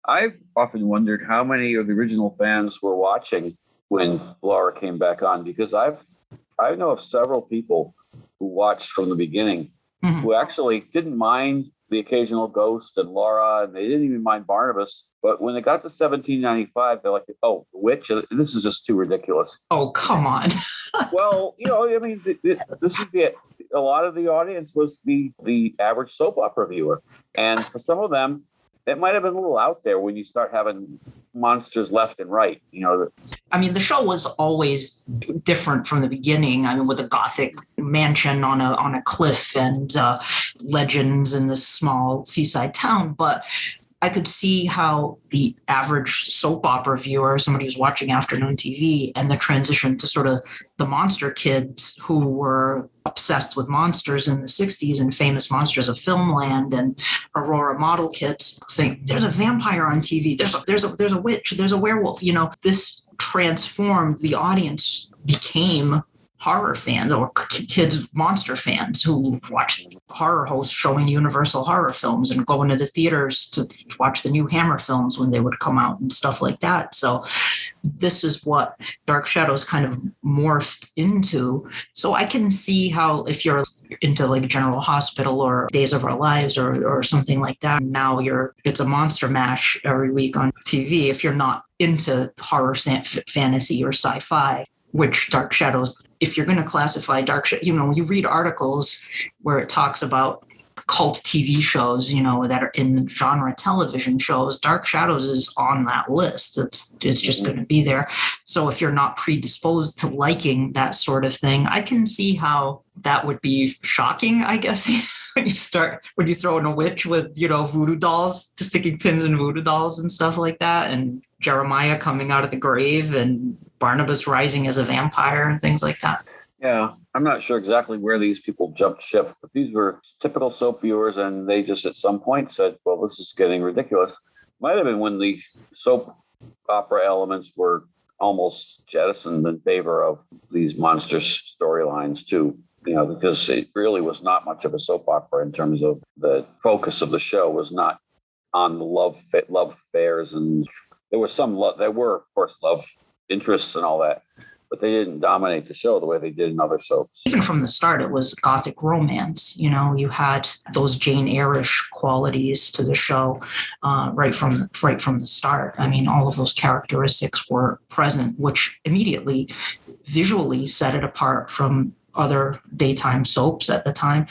I've often wondered how many of the original fans were watching when Laura came back on, because I know of several people who watched from the beginning who actually didn't mind the occasional ghost and Laura, and they didn't even mind Barnabas. But when they got to 1795, they're like, "Oh, the witch! This is just too ridiculous." Oh, come on. Well, this is a lot of the audience was the average soap opera viewer, and for some of them, it might have been a little out there when you start having monsters left and right. The show was always different from the beginning. With a Gothic mansion on a cliff and legends in this small seaside town. But I could see how the average soap opera viewer, somebody who's watching afternoon TV, and the transition to sort of the monster kids who were obsessed with monsters in the 60s and famous monsters of Filmland and Aurora model kits saying, there's a vampire on TV, there's a witch, there's a werewolf. This transformed the audience, became horror fans or kids monster fans who watched horror hosts showing Universal horror films and going to the theaters to watch the new Hammer films when they would come out and stuff like that. So this is what Dark Shadows kind of morphed into. So I can see how if you're into like General Hospital or Days of Our Lives or something like that, now it's a monster mash every week on TV. If you're not into horror fantasy or sci-fi, which Dark Shadows, if you're going to classify Dark Shadows, when you read articles where it talks about cult TV shows, that are in the genre television shows, Dark Shadows is on that list. It's just going to be there. So if you're not predisposed to liking that sort of thing, I can see how that would be shocking, I guess, when you throw in a witch with, voodoo dolls, just sticking pins in voodoo dolls and stuff like that, and Jeremiah coming out of the grave and Barnabas rising as a vampire and things like that. Yeah, I'm not sure exactly where these people jumped ship, but these were typical soap viewers, and they just at some point said, well, this is getting ridiculous. Might have been when the soap opera elements were almost jettisoned in favor of these monster storylines too, because it really was not much of a soap opera in terms of the focus of the show was not on the love affairs, and there were of course, love interests and all that. but they didn't dominate the show the way they did in other soaps. Even from the start, it was gothic romance. You know, you had those Jane Eyre-ish qualities to the show right from the start. I mean, all of those characteristics were present, which immediately visually set it apart from other daytime soaps at the time.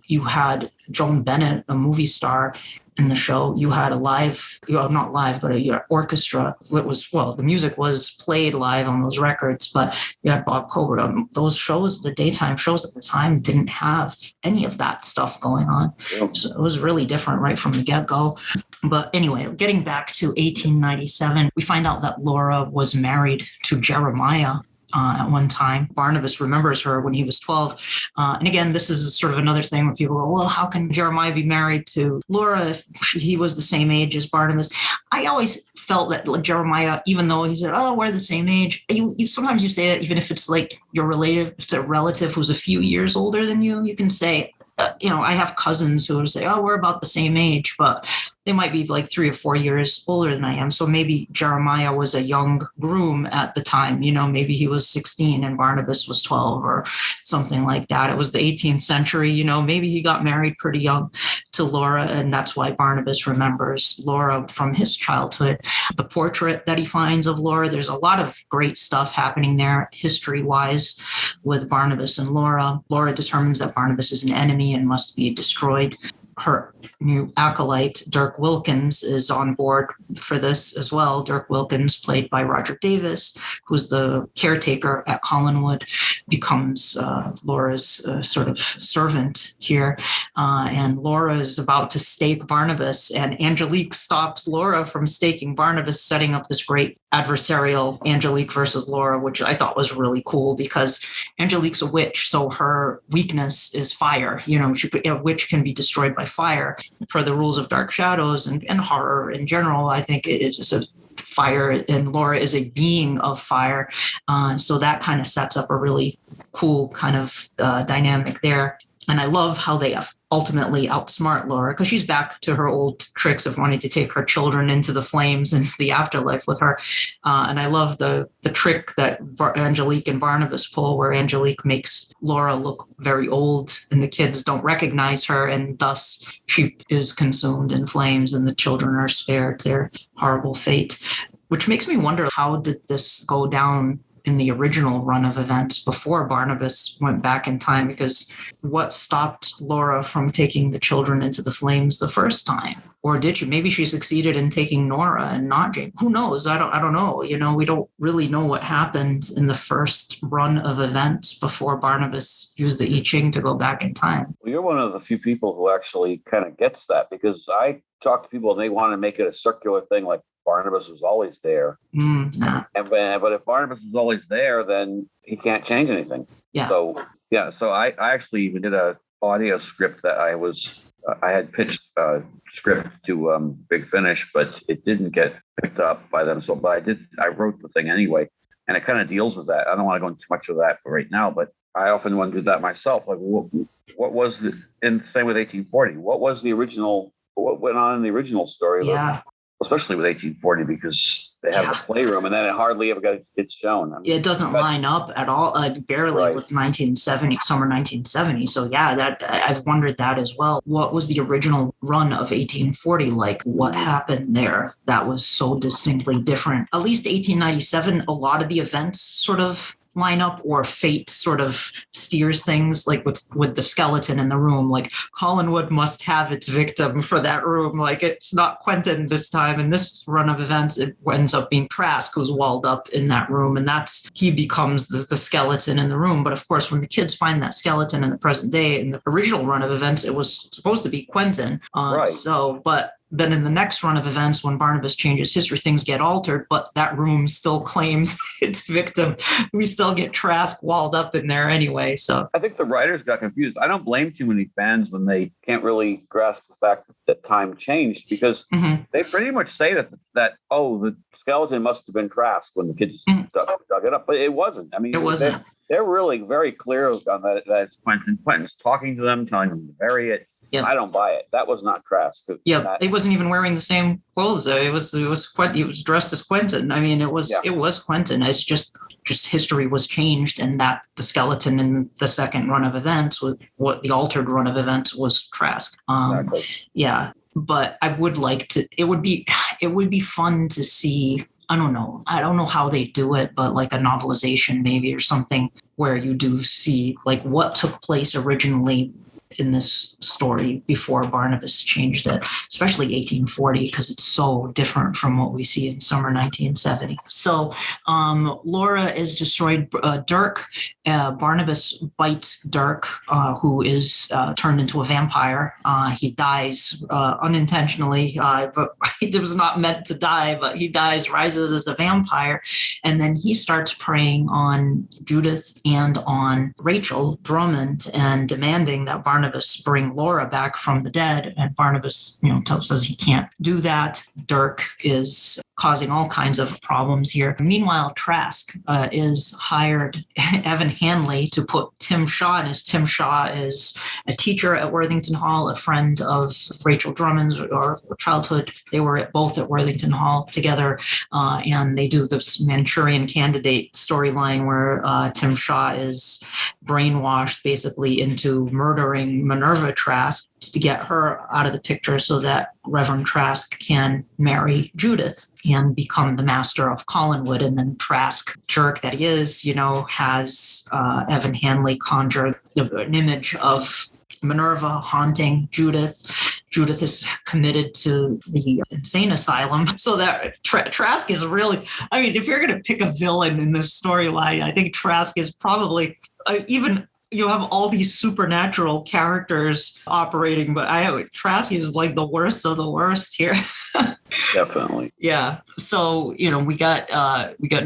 You had Joan Bennett, a movie star, in the show. You had a live, not live, but a orchestra. It was, well, the music was played live on those records, but you had Bob Cobra. Those shows, the daytime shows at the time, didn't have any of that stuff going on. So it was really different right from the get-go. But anyway, getting back to 1897, we find out that Laura was married to Jeremiah at one time. Barnabas remembers her when he was 12. And again, this is sort of another thing where people go, well, how can Jeremiah be married to Laura if he was the same age as Barnabas? I always felt that Jeremiah, even though he said, oh, we're the same age, sometimes you say that even if it's like your relative, if it's a relative who's a few years older than you can say, I have cousins who would say, oh, we're about the same age, but they might be like 3 or 4 years older than I am. So maybe Jeremiah was a young groom at the time, maybe he was 16 and Barnabas was 12 or something like that. It was the 18th century, maybe he got married pretty young to Laura, and that's why Barnabas remembers Laura from his childhood. The portrait that he finds of Laura, there's a lot of great stuff happening there history-wise with Barnabas and Laura. Laura determines that Barnabas is an enemy and must be destroyed. Her new acolyte, Dirk Wilkins, is on board for this as well. Dirk Wilkins, played by Roger Davis, who's the caretaker at Collinwood, becomes Laura's sort of servant here. And Laura is about to stake Barnabas, and Angelique stops Laura from staking Barnabas, setting up this great adversarial Angelique versus Laura, which I thought was really cool because Angelique's a witch, so her weakness is fire. A witch can be destroyed by fire. For the rules of Dark Shadows and horror in general, I think it is just a fire, and Laura is a being of fire. So that kind of sets up a really cool kind of dynamic there. And I love how they ultimately outsmart Laura, because she's back to her old tricks of wanting to take her children into the flames and the afterlife with her. And I love the trick that Angelique and Barnabas pull, where Angelique makes Laura look very old and the kids don't recognize her, and thus she is consumed in flames and the children are spared their horrible fate. Which makes me wonder, how did this go down in the original run of events before Barnabas went back in time? Because what stopped Laura from taking the children into the flames the first time? Or did she? Maybe she succeeded in taking Nora and not James. Who knows? I don't know. We don't really know what happened in the first run of events before Barnabas used the I Ching to go back in time. Well, you're one of the few people who actually kind of gets that, because I talk to people and they want to make it a circular thing, like Barnabas was always there. Nah. But if Barnabas was always there, then he can't change anything. Yeah. So I actually even did a audio script that I had pitched a script to Big Finish, but it didn't get picked up by them. But I wrote the thing anyway, and it kind of deals with that. I don't want to go into much of that right now, but I often want to do that myself. Like, what was and same with 1840? What was the original? What went on in the original story? Yeah. Especially with 1840, because they have the playroom, and then it hardly ever gets shown. I mean, it doesn't line up at all, barely, right, with 1970, summer 1970. So yeah, that I've wondered that as well. What was the original run of 1840 like? What happened there that was so distinctly different? At least 1897, a lot of the events sort of line up, or fate sort of steers things, like with the skeleton in the room. Like, Collinwood must have its victim for that room. Like, it's not Quentin this time. In this run of events, it ends up being Trask who's walled up in that room, and he becomes the skeleton in the room. But of course, when the kids find that skeleton in the present day, in the original run of events, it was supposed to be Quentin. Right. But then in the next run of events, when Barnabas changes history, things get altered, but that room still claims its victim. We still get Trask walled up in there anyway. So I think the writers got confused. I don't blame too many fans when they can't really grasp the fact that time changed, because they pretty much say that the skeleton must have been Trask when the kids dug it up, but it wasn't. I mean, it wasn't. They're really very clear on that it's Quentin. Quentin's talking to them, telling them to bury it. Yep. I don't buy it. That was not Trask. Yeah, he wasn't even wearing the same clothes. It was Quentin. He was dressed as Quentin. I mean, it was Quentin. It's just just history was changed, and that the skeleton in the second run of events, with what the altered run of events, was Trask. Exactly. Yeah, but I would like to. It would be fun to see. I don't know how they do it, but like a novelization maybe, or something where you do see like what took place originally in this story before Barnabas changed it, especially 1840, because it's so different from what we see in summer 1970. So Laura is destroyed. Dirk, Barnabas bites Dirk, who is turned into a vampire. He dies unintentionally, but he was not meant to die, but he dies, rises as a vampire. And then he starts preying on Judith and on Rachel Drummond and demanding that Barnabas bring Laura back from the dead. And Barnabas, says he can't do that. Dirk is causing all kinds of problems here. Meanwhile, Trask is hired Evan Hanley to put Tim Shaw in. As Tim Shaw is a teacher at Worthington Hall, a friend of Rachel Drummond's or childhood. They were both at Worthington Hall together, and they do this Manchurian Candidate storyline where Tim Shaw is brainwashed basically into murdering Minerva Trask to get her out of the picture so that Reverend Trask can marry Judith and become the master of Collinwood. And then Trask, jerk that he is, has Evan Hanley conjure an image of Minerva haunting Judith. Judith is committed to the insane asylum. So that Trask is really, if you're going to pick a villain in this storyline, I think Trask is probably even. You have all these supernatural characters operating, but Trask is like the worst of the worst here. Definitely. Yeah. So, we got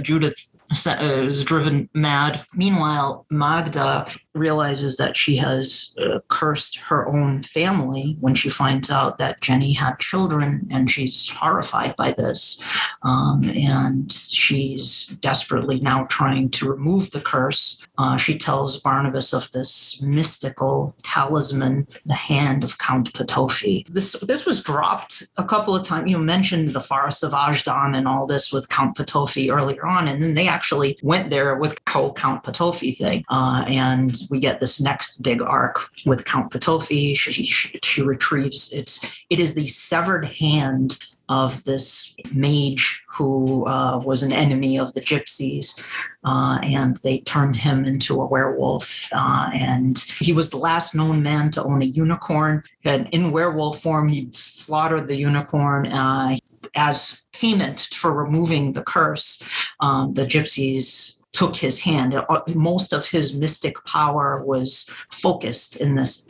Judith is driven mad. Meanwhile, Magda realizes that she has cursed her own family when she finds out that Jenny had children, and she's horrified by this. And she's desperately now trying to remove the curse. She tells Barnabas of this mystical talisman, the hand of Count Patofi. This was dropped a couple of times. You mentioned the Forest of Ajdan and all this with Count Patofi earlier on, and then they actually went there with whole Count Patofi thing. And we get this next big arc with Count Patofi. She retrieves it is the severed hand of this mage who was an enemy of the gypsies, and they turned him into a werewolf. And he was the last known man to own a unicorn. And in werewolf form, he slaughtered the unicorn as payment for removing the curse. The gypsies took his hand. Most of his mystic power was focused in this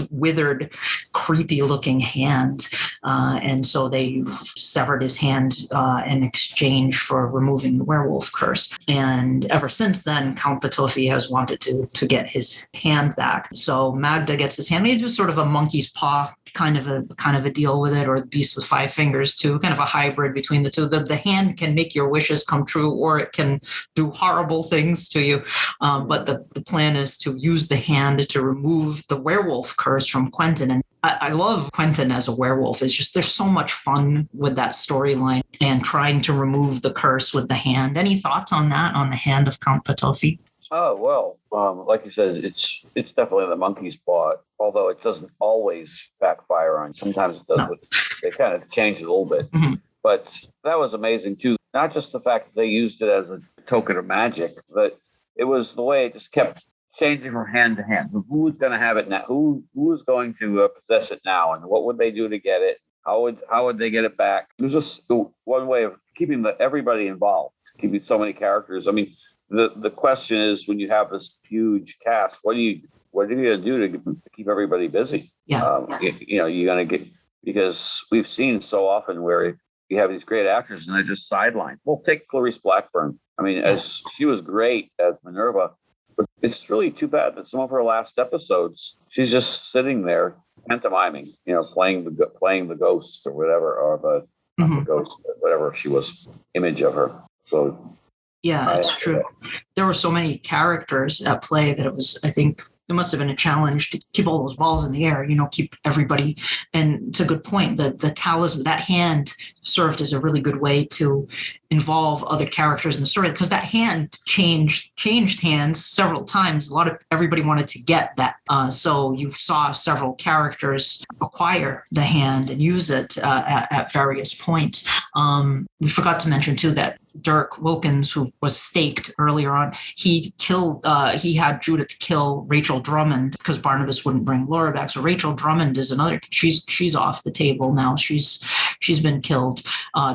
withered, creepy-looking hand, and so they severed his hand in exchange for removing the werewolf curse. And ever since then, Count Patofi has wanted to get his hand back. So Magda gets his hand. They do sort of a monkey's paw kind of a deal with it, or the beast with five fingers too, kind of a hybrid between the two. The hand can make your wishes come true, or it can do horrible things to you. But the plan is to use the hand to remove the werewolf curse from Quentin. And I love Quentin as a werewolf. It's just, there's so much fun with that storyline and trying to remove the curse with the hand. Any thoughts on that, on the hand of Count Patofi? Oh, well, like you said, it's definitely the monkey's paw, although it doesn't always backfire on. Sometimes it does. No. They kind of change it a little bit. Mm-hmm. But that was amazing, too. Not just the fact that they used it as a token of magic, but it was the way it just kept changing from hand to hand. Who was going to have it now? Who was going to possess it now? And what would they do to get it? How would they get it back? It was just one way of keeping everybody involved, keeping so many characters. I mean, the question is, when you have this huge cast, what are you going to do to keep everybody busy? Yeah. You're going to get, because we've seen so often where you have these great actors and they're just sidelined. Well, take Clarice Blackburn. I mean, as she was great as Minerva, but it's really too bad that some of her last episodes, she's just sitting there pantomiming, playing the ghost or whatever, or the ghost, whatever she was, image of her. So. Yeah, it's true. There were so many characters at play that it was, I think, it must have been a challenge to keep all those balls in the air, keep everybody. And it's a good point that the talisman, that hand served as a really good way to involve other characters in the story, because that hand changed hands several times. Everybody wanted to get that. So you saw several characters acquire the hand and use it at various points. We forgot to mention too that Dirk Wilkins, who was staked earlier on, he had Judith kill Rachel Drummond because Barnabas wouldn't bring Laura back. So Rachel Drummond is another. She's off the table now. She's been killed.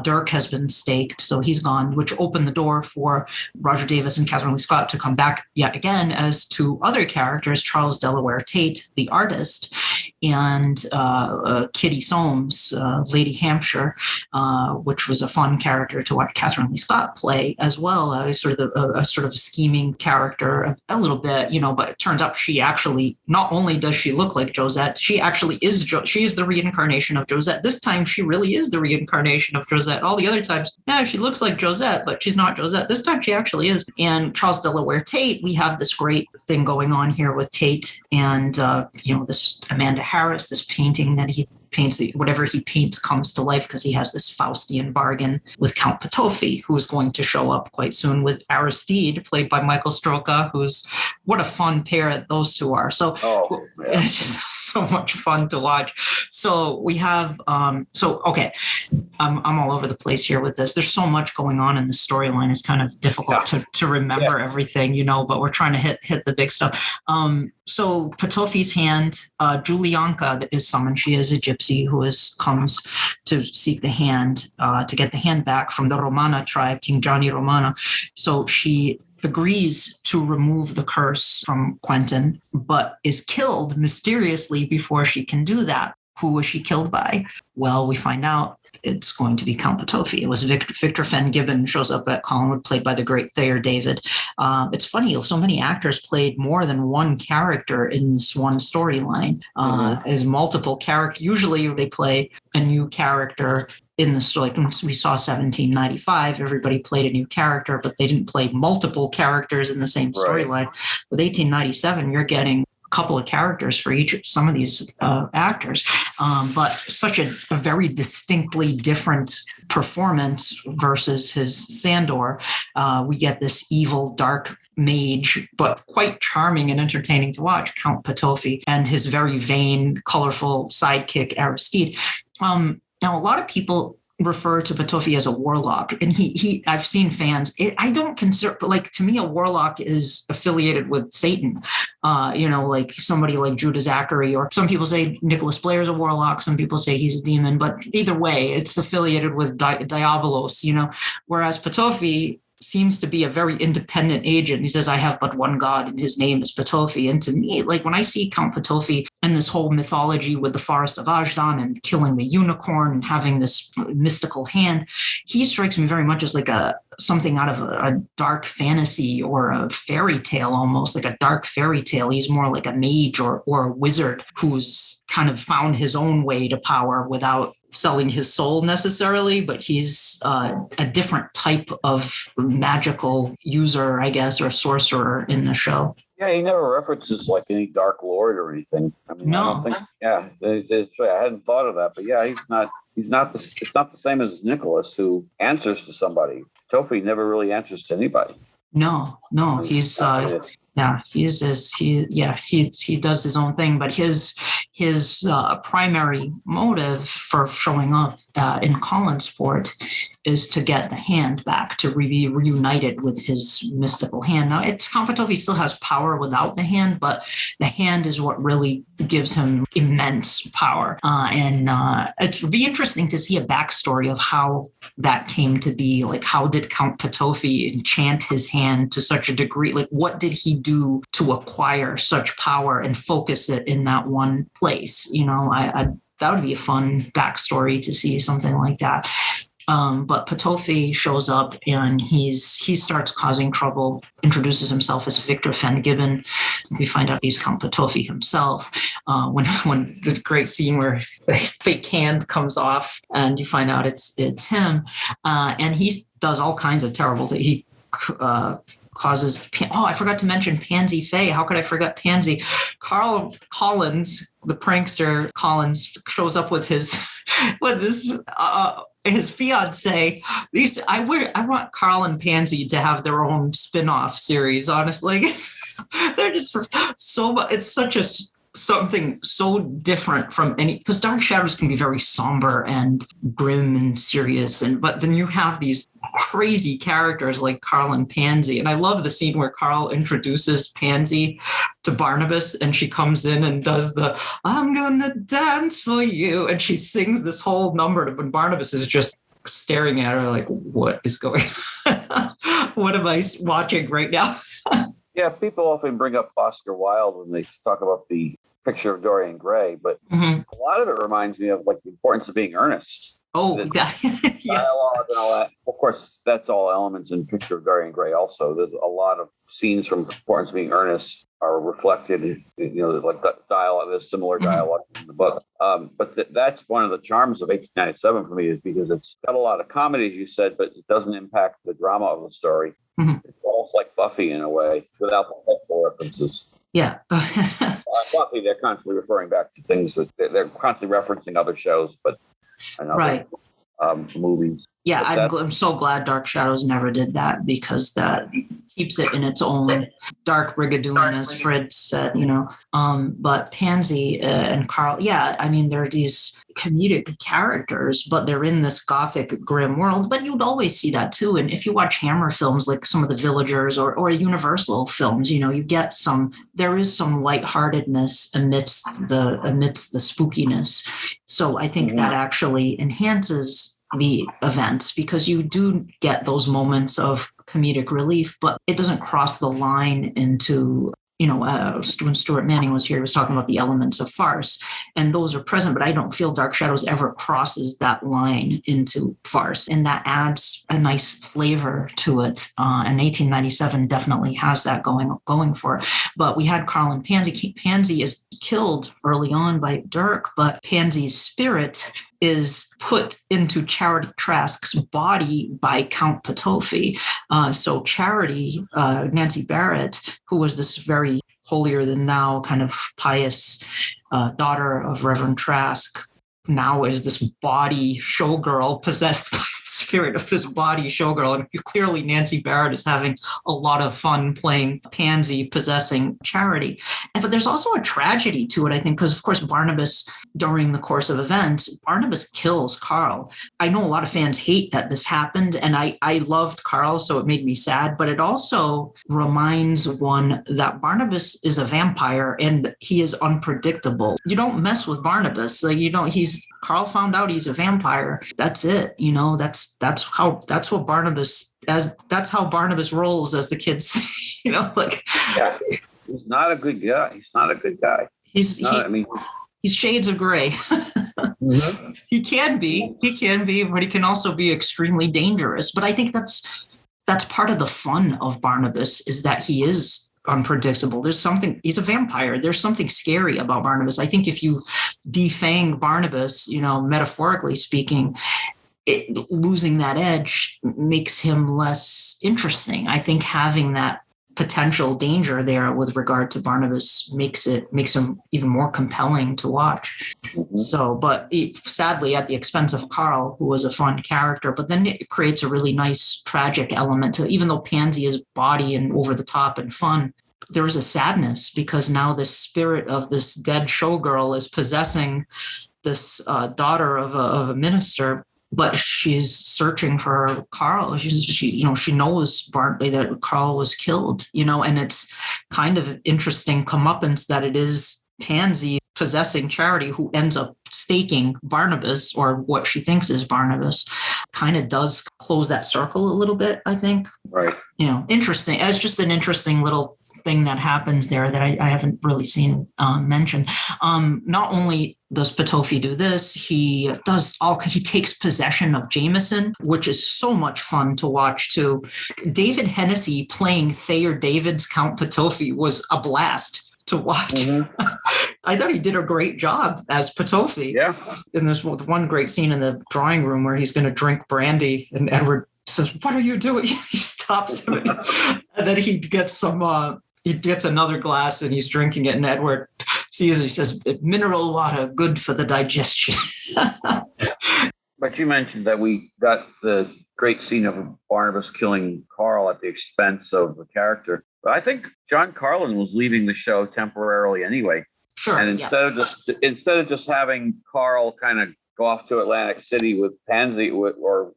Dirk has been staked, so he's gone, which opened the door for Roger Davis and Catherine Lee Scott to come back yet again as two other characters, Charles Delaware Tate, the artist, and Kitty Soames, Lady Hampshire, which was a fun character to watch Catherine Lee Scott play as well. A sort of scheming character, a little bit, but it turns out she actually, not only does she look like Josette, she actually is she is the reincarnation of Josette. This time she really is the reincarnation of Josette. All the other times, yeah, she looks like Josette, but she's not Josette. This time she actually is. And Charles Delaware Tate, we have this great thing going on here with Tate and, this Amanda Harris, this painting that he paints, whatever he paints comes to life because he has this Faustian bargain with Count Patofi, who is going to show up quite soon with Aristide, played by Michael Stroka, what a fun pair those two are. So it's just so much fun to watch. So we have, I'm all over the place here with this. There's so much going on in the storyline. It's kind of difficult to remember everything, but we're trying to hit the big stuff. So Patofi's hand, Julianka is summoned. She is a gypsy who comes to seek the hand, to get the hand back from the Romana tribe, King Johnny Romana. So she agrees to remove the curse from Quentin, but is killed mysteriously before she can do that. Who was she killed by? Well, we find out it's going to be Count Patofi. It was Victor Fenn Gibbon shows up at Collinwood, played by the great Thayer David. It's funny, so many actors played more than one character in this one storyline. As multiple characters. Usually they play a new character in the story. Like we saw 1795, everybody played a new character, but they didn't play multiple characters in the same storyline. With 1897, you're getting couple of characters for some of these actors, but such a very distinctly different performance versus his Sandor. We get this evil, dark mage, but quite charming and entertaining to watch, Count Patofi, and his very vain, colorful sidekick, Aristide. Now, a lot of people refer to Patofi as a warlock, and I've seen fans. I don't consider, but like to me, a warlock is affiliated with Satan. Like somebody like Judah Zachary, or some people say Nicholas Blair is a warlock. Some people say he's a demon, but either way, it's affiliated with Diabolos. Whereas Patofi seems to be a very independent agent. He says, I have but one God and his name is Patofi. And to me, like when I see Count Patofi and this whole mythology with the Forest of Ajdan and killing the unicorn and having this mystical hand, he strikes me very much as like something out of a dark fantasy or a fairy tale, almost like a dark fairy tale. He's more like a mage or a wizard who's kind of found his own way to power without selling his soul necessarily, but he's a different type of magical user, I guess, or sorcerer in the show. Yeah, he never references like any Dark Lord or anything. I mean, no. I don't think. Yeah, I hadn't thought of that, but yeah, it's not the same as Nicholas, who answers to somebody. Patofi never really answers to anybody. No, he's he does his own thing, but his primary motive for showing up in Collinsport is to get the hand back, to be reunited with his mystical hand. Now, Count Patofi still has power without the hand, but the hand is what really gives him immense power. And it's be interesting to see a backstory of how that came to be. Like, how did Count Patofi enchant his hand to such a degree? Like, what did he do to acquire such power and focus it in that one place? That would be a fun backstory to see something like that. But Patofi shows up and he starts causing trouble, introduces himself as Victor Fenn Gibbon. We find out he's Count Patofi himself. When the great scene where the fake hand comes off and you find out it's him. And he does all kinds of terrible things. He causes. Oh, I forgot to mention Pansy Faye. How could I forget Pansy? Collins, the prankster Collins, shows up with his his fiance. I want Carl and Pansy to have their own spin-off series. Honestly, they're just so. It's such a something so different from any, because Dark Shadows can be very somber and grim and serious, but then you have these crazy characters like Carl and Pansy. And I love the scene where Carl introduces Pansy to Barnabas, and she comes in and does the "I'm gonna dance for you," and she sings this whole number, and Barnabas is just staring at her like, what is going on? What am I watching right now? Yeah, people often bring up Oscar Wilde when they talk about the Picture of Dorian Gray, but a lot of it reminds me of like the importance of being earnest. Oh, yeah. Dialogue and all that. Of course, that's all elements in Picture of Dorian Gray also. There's a lot of scenes from importance of being earnest are reflected, like that dialogue, there's similar dialogue in the book. But that's one of the charms of 1897 for me, is because it's got a lot of comedy, as you said, but it doesn't impact the drama of the story. It's almost like Buffy in a way, without the sexual references. Yeah. Buffy, they're constantly referring back to things that they're constantly referencing other shows, but right. Movies. Yeah, I'm so glad Dark Shadows never did that, because that keeps it in its own dark brigadoon, as Fred said, But Pansy and Carl, yeah, I mean, they're these comedic characters, but they're in this gothic, grim world. But you'd always see that too. And if you watch Hammer films, like some of the Villagers or Universal films, you get there is some lightheartedness amidst the spookiness. So I think that actually enhances the events, because you do get those moments of comedic relief, but it doesn't cross the line into, when Stuart Manning was here, he was talking about the elements of farce, and those are present, but I don't feel Dark Shadows ever crosses that line into farce, and that adds a nice flavor to it. And 1897 definitely has that going for it. But we had Carl and Pansy. Pansy is killed early on by Dirk, but Pansy's spirit is put into Charity Trask's body by Count Petofi. So Charity, Nancy Barrett, who was this very holier-than-thou kind of pious daughter of Reverend Trask, now is this body showgirl possessed by the spirit of this body showgirl. And clearly Nancy Barrett is having a lot of fun playing Pansy possessing Charity. But there's also a tragedy to it, I think, because of course Barnabas, during the course of events, Barnabas kills Carl. I know a lot of fans hate that this happened, and I loved Carl, so it made me sad, but it also reminds one that Barnabas is a vampire and he is unpredictable. You don't mess with Barnabas. Carl found out he's a vampire. That's it. That's how Barnabas rolls, as the kids say, Yeah, he's not a good guy. He's not a good guy. He's shades of gray. He can be, but he can also be extremely dangerous. But I think that's part of the fun of Barnabas, is that he is unpredictable. He's a vampire. There's something scary about Barnabas. I think if you defang Barnabas, metaphorically speaking, losing that edge makes him less interesting. I think having that potential danger there with regard to Barnabas makes him even more compelling to watch. So, but sadly at the expense of Carl, who was a fun character, but then it creates a really nice tragic element to it. Even though Pansy is bawdy and over the top and fun, there is a sadness, because now the spirit of this dead showgirl is possessing this daughter of a minister, but she's searching for Carl. She knows Bartley that Carl was killed, and it's kind of interesting comeuppance that it is Pansy possessing Charity who ends up staking Barnabas, or what she thinks is Barnabas. Kind of does close that circle a little bit, I think. Right. Interesting. It's just an interesting little thing that happens there that I haven't really seen mentioned. Not only does Petofi do this, he takes possession of Jameson, which is so much fun to watch too. David Hennessy playing Thayer David's Count Petofi was a blast to watch. I thought he did a great job as Petofi. Yeah. And there's one great scene in the drawing room where he's going to drink brandy, and Edward says, "What are you doing?" He stops him, and then he gets he gets another glass and he's drinking it. And Edward sees it. He says, "Mineral water, good for the digestion." But you mentioned that we got the great scene of Barnabas killing Carl at the expense of the character. But I think John Carlin was leaving the show temporarily anyway. Sure. And instead of just having Carl kind of go off to Atlantic City with Pansy, or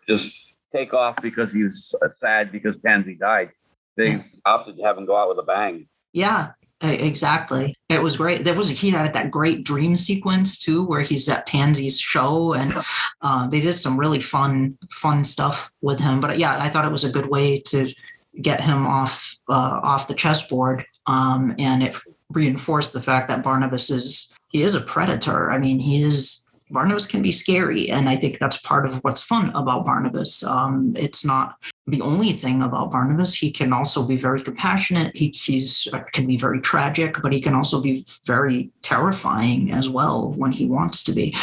just take off because he was sad because Pansy died, they opted to have him go out with a bang. Yeah. Exactly. It was great. He had that great dream sequence too, where he's at Pansy's show, and they did some really fun stuff with him. But yeah, I thought it was a good way to get him off the chessboard, and it reinforced the fact that Barnabas is a predator. I mean, Barnabas can be scary, and I think that's part of what's fun about Barnabas. It's not the only thing about Barnabas. He can also be very compassionate. He can be very tragic, but he can also be very terrifying as well when he wants to be.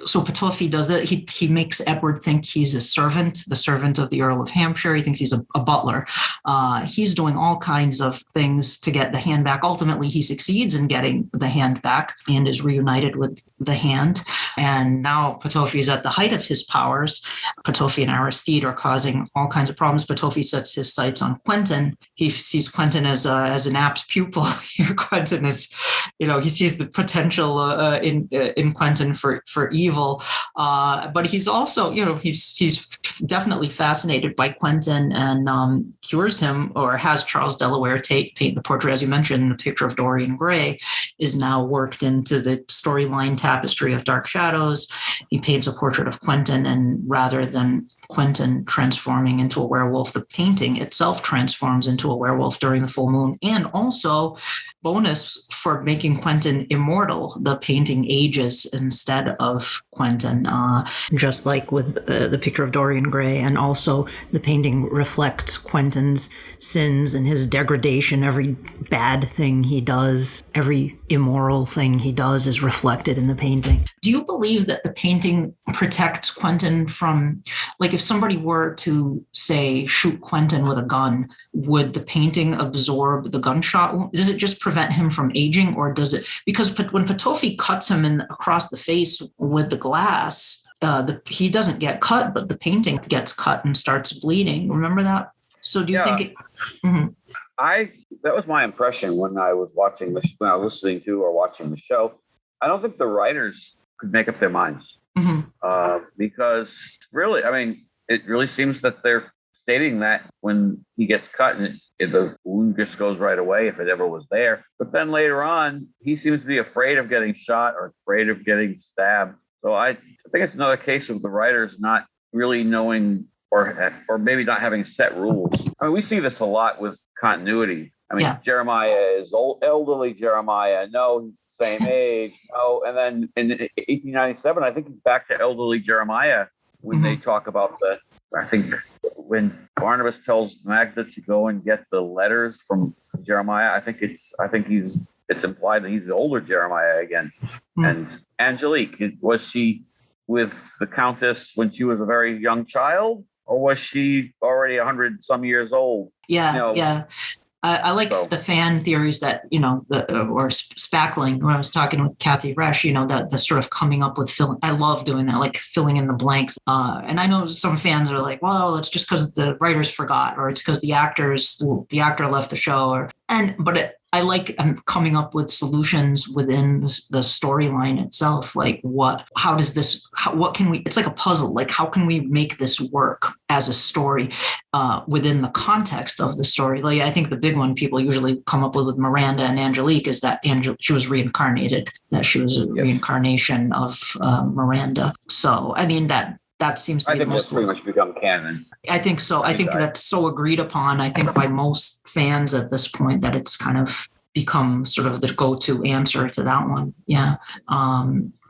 So Petofi does it. He makes Edward think he's a servant, the servant of the Earl of Hampshire. He thinks he's a butler. He's doing all kinds of things to get the hand back. Ultimately, he succeeds in getting the hand back and is reunited with the hand. And now Petofi is at the height of his powers. Petofi and Aristide are causing all kinds of problems. Petofi sets his sights on Quentin. He sees Quentin as an apt pupil. Quentin is, he sees the potential in Quentin for evil. But he's also, he's definitely fascinated by Quentin, and cures him, or has Charles Delaware paint the portrait. As you mentioned, the picture of Dorian Gray is now worked into the storyline tapestry of Dark Shadows. He paints a portrait of Quentin, and rather than Quentin transforming into a werewolf, the painting itself transforms into a werewolf during the full moon. And also, bonus for making Quentin immortal, the painting ages instead of Quentin, just like with the picture of Dorian Gray. And also the painting reflects Quentin's sins and his degradation. Every bad thing he does, every immoral thing he does is reflected in the painting. Do you believe that the painting protects Quentin from, like, if somebody were to, say, shoot Quentin with a gun, would the painting absorb the gunshot? Does it just prevent him from aging, or does it? Because when Petofi cuts him across the face with the glass, he doesn't get cut, but the painting gets cut and starts bleeding. Remember that? So do you think it? Mm-hmm. That was my impression when I was watching when I was listening to or watching the show. I don't think the writers could make up their minds, because really, I mean, it really seems that they're stating that when he gets cut and the wound just goes right away if it ever was there. But then later on, he seems to be afraid of getting shot or afraid of getting stabbed. So I think it's another case of the writers not really knowing or maybe not having set rules. I mean, we see this a lot with continuity. I mean, Jeremiah is elderly Jeremiah. No, he's the same age. Oh, and then in 1897, I think he's back to elderly Jeremiah when they talk about I think when Barnabas tells Magda to go and get the letters from Jeremiah, I think it's implied that he's the older Jeremiah again. And Angelique, was she with the Countess when she was a very young child, or was she already 100 some years old? Yeah. I like the fan theories that, or spackling, when I was talking with Kathy Resch, the sort of coming up with filling. I love doing that, like filling in the blanks. And I know some fans are like, well, it's just because the writers forgot, or it's because the actor left the show, I like coming up with solutions within the storyline itself. Like what can we, it's like a puzzle. Like how can we make this work as a story within the context of the story? Like I think the big one people usually come up with Miranda and Angelique is that she was reincarnated, that she was a reincarnation of Miranda. So, I mean, that seems to be that's pretty much become canon. I think so. I think that's so agreed upon, I think, by most fans at this point, that it's kind of become sort of the go-to answer to that one. Yeah.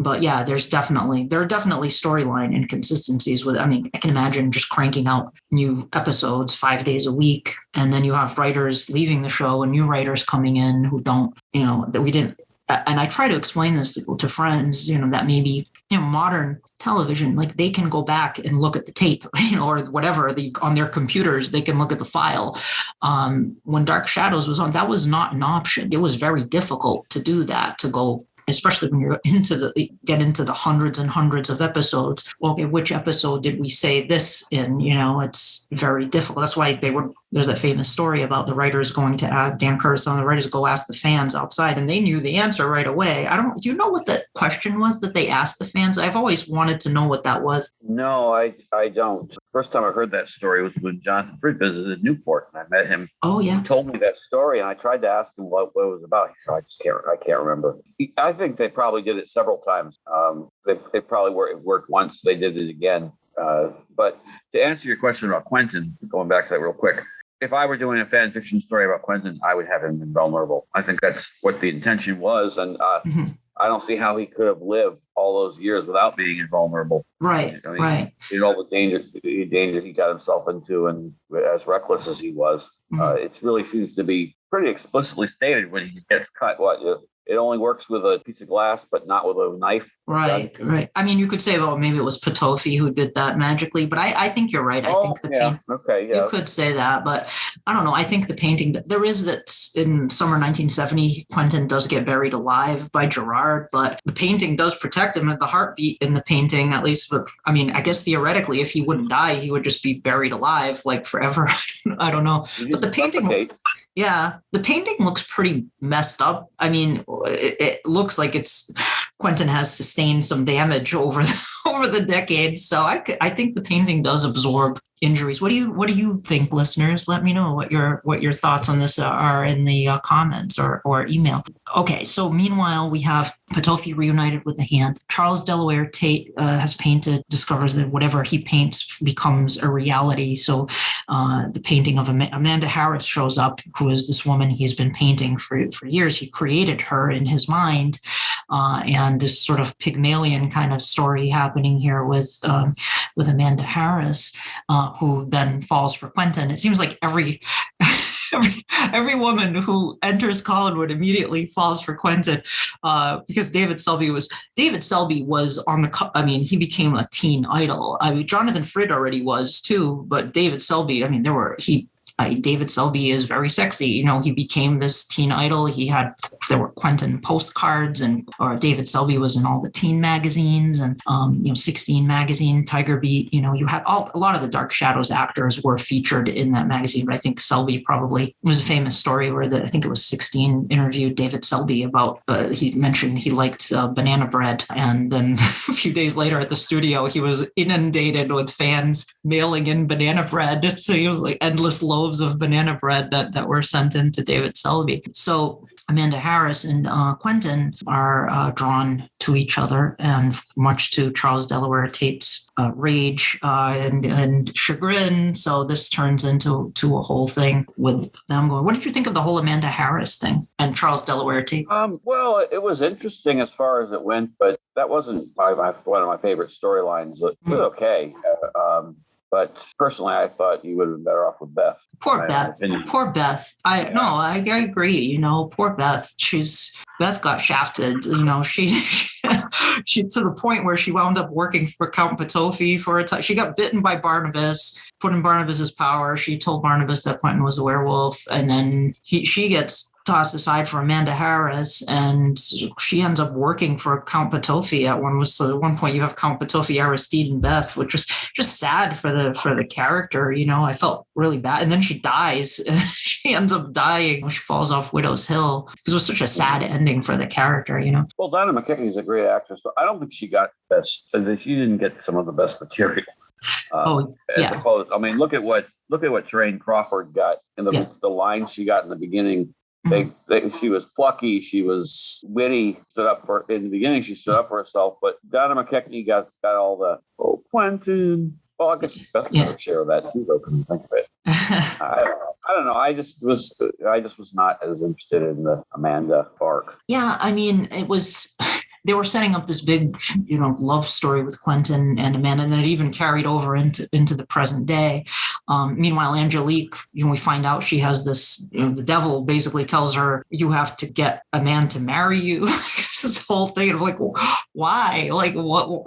But yeah, there are definitely storyline inconsistencies with, I mean, I can imagine just cranking out new episodes 5 days a week. And then you have writers leaving the show and new writers coming in who don't, that we didn't. And I try to explain this to friends, that maybe, modern television, like they can go back and look at the tape, or whatever, on their computers, they can look at the file. When Dark Shadows was on, that was not an option. It was very difficult to do that, to go, especially when you're get into the hundreds and hundreds of episodes. Okay, which episode did we say this in? It's very difficult. That's why there's that famous story about the writers going to ask, Dan Curtis on the writers go ask the fans outside, and they knew the answer right away. Do you know what the question was that they asked the fans? I've always wanted to know what that was. No, I don't. First time I heard that story was when Jonathan Frid visited Newport, and I met him. Oh, yeah. He told me that story, and I tried to ask him what it was about. He said, I can't remember. I think they probably did it several times. They probably worked once. They did it again. But to answer your question about Quentin, going back to that real quick, if I were doing a fan fiction story about Quentin, I would have him invulnerable. I think that's what the intention was. And I don't see how he could have lived all those years without being invulnerable. Right, right. All the danger he got himself into, and as reckless as he was, it really seems to be pretty explicitly stated when he gets cut. It only works with a piece of glass, but not with a knife. Right, right. I mean, you could say, well, maybe it was Petofi who did that magically, but I think you're right. I think you could say that, but I don't know. I think the painting there is that in summer 1970, Quentin does get buried alive by Gerard, but the painting does protect him. At the heartbeat in the painting, at least. I mean, I guess theoretically, if he wouldn't die, he would just be buried alive, like forever. I don't know. But the painting. Yeah, the painting looks pretty messed up. I mean, it looks like Quentin has sustained some damage over the decades. So I think the painting does absorb injuries. What do you think, listeners? Let me know what your thoughts on this are in the comments or email. Okay, so meanwhile, we have Petofi reunited with the hand. Charles Delaware Tate discovers that whatever he paints becomes a reality. So the painting of Amanda Harris shows up, who is this woman he's been painting for years. He created her in his mind, and this sort of Pygmalion kind of story happening here with Amanda Harris, who then falls for Quentin. It seems like every woman who enters Collinwood immediately falls for Quentin, because David Selby was on the. I mean, he became a teen idol. I mean, Jonathan Frid already was too, but David Selby. I mean, David Selby is very sexy. He became this teen idol. There were Quentin postcards, or David Selby was in all the teen magazines and 16 magazine, Tiger Beat. You had a lot of the Dark Shadows actors were featured in that magazine. But I think Selby probably was a famous story where I think it was 16 interviewed David Selby about. He mentioned he liked banana bread, and then a few days later at the studio, he was inundated with fans mailing in banana bread. So he was like endless loaves of banana bread that were sent in to David Selby. So Amanda Harris and Quentin are drawn to each other, and much to Charles Delaware Tate's rage and chagrin. So this turns into a whole thing with them going. What did you think of the whole Amanda Harris thing and Charles Delaware Tate? Well, it was interesting as far as it went, but that wasn't one of my favorite storylines. It was okay. But personally, I thought you would have been better off with Beth. Poor Beth. I agree. Poor Beth. Beth got shafted. She to the point where she wound up working for Count Petofi for a time. She got bitten by Barnabas, put in Barnabas's power. She told Barnabas that Quentin was a werewolf, and then she gets tossed aside for Amanda Harris, and she ends up working for Count Petofi at one point. You have Count Petofi, Aristide, and Beth, which was just sad for the character. I felt really bad, and then she dies. She ends up dying. She falls off Widow's Hill because it was such a sad ending for the character. Well, Donna McKechnie is a great actress, but I don't think she got best. She didn't get some of the best material. Opposed, I mean, look at what Terrain Crawford got in the line she got in the beginning. She was plucky. She was witty. In the beginning. She stood up for herself. But Donna McKechnie got all the Quentin. Well, I guess Beth got a share of that too. Though, couldn't think of it. I don't know. I just was not as interested in the Amanda arc. Yeah, I mean, it was. They were setting up this big, love story with Quentin and Amanda, and then it even carried over into the present day. Meanwhile, Angelique, we find out she has this, the devil basically tells her, you have to get a man to marry you. This whole thing of like, why? Like, what?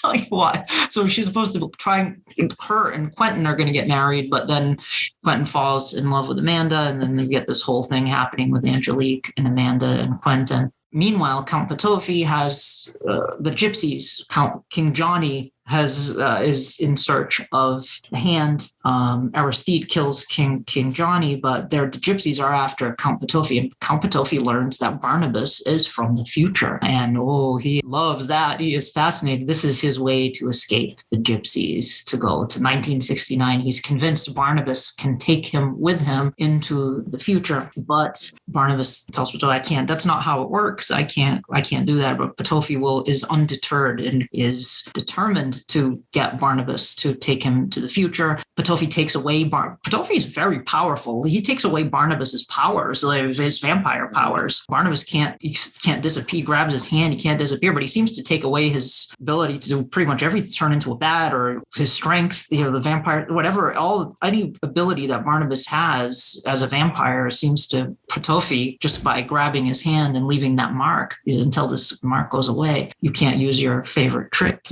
like, what? So she's supposed to try, her and Quentin are going to get married, but then Quentin falls in love with Amanda, and then you get this whole thing happening with Angelique and Amanda and Quentin. Meanwhile, Count Patofi has the gypsies. Count King Johnny is in search of the hand. Aristide kills King Johnny, but the gypsies are after Count Patofi, and Count Patofi learns that Barnabas is from the future, and he loves that. He is fascinated. This is his way to escape the gypsies, to go to 1969. He's convinced Barnabas can take him with him into the future, but Barnabas tells Patofi, "I can't. That's not how it works. I can't do that." But Patofi is undeterred and is determined to get Barnabas to take him to the future. Patofi takes away Patofi is very powerful. He takes away Barnabas's powers, like his vampire powers. Barnabas can't disappear. He grabs his hand, he can't disappear, but he seems to take away his ability to do pretty much everything, turn into a bat, or his strength, the vampire, whatever, any ability that Barnabas has as a vampire seems to Patofi, just by grabbing his hand and leaving that mark. Until this mark goes away, you can't use your favorite trick,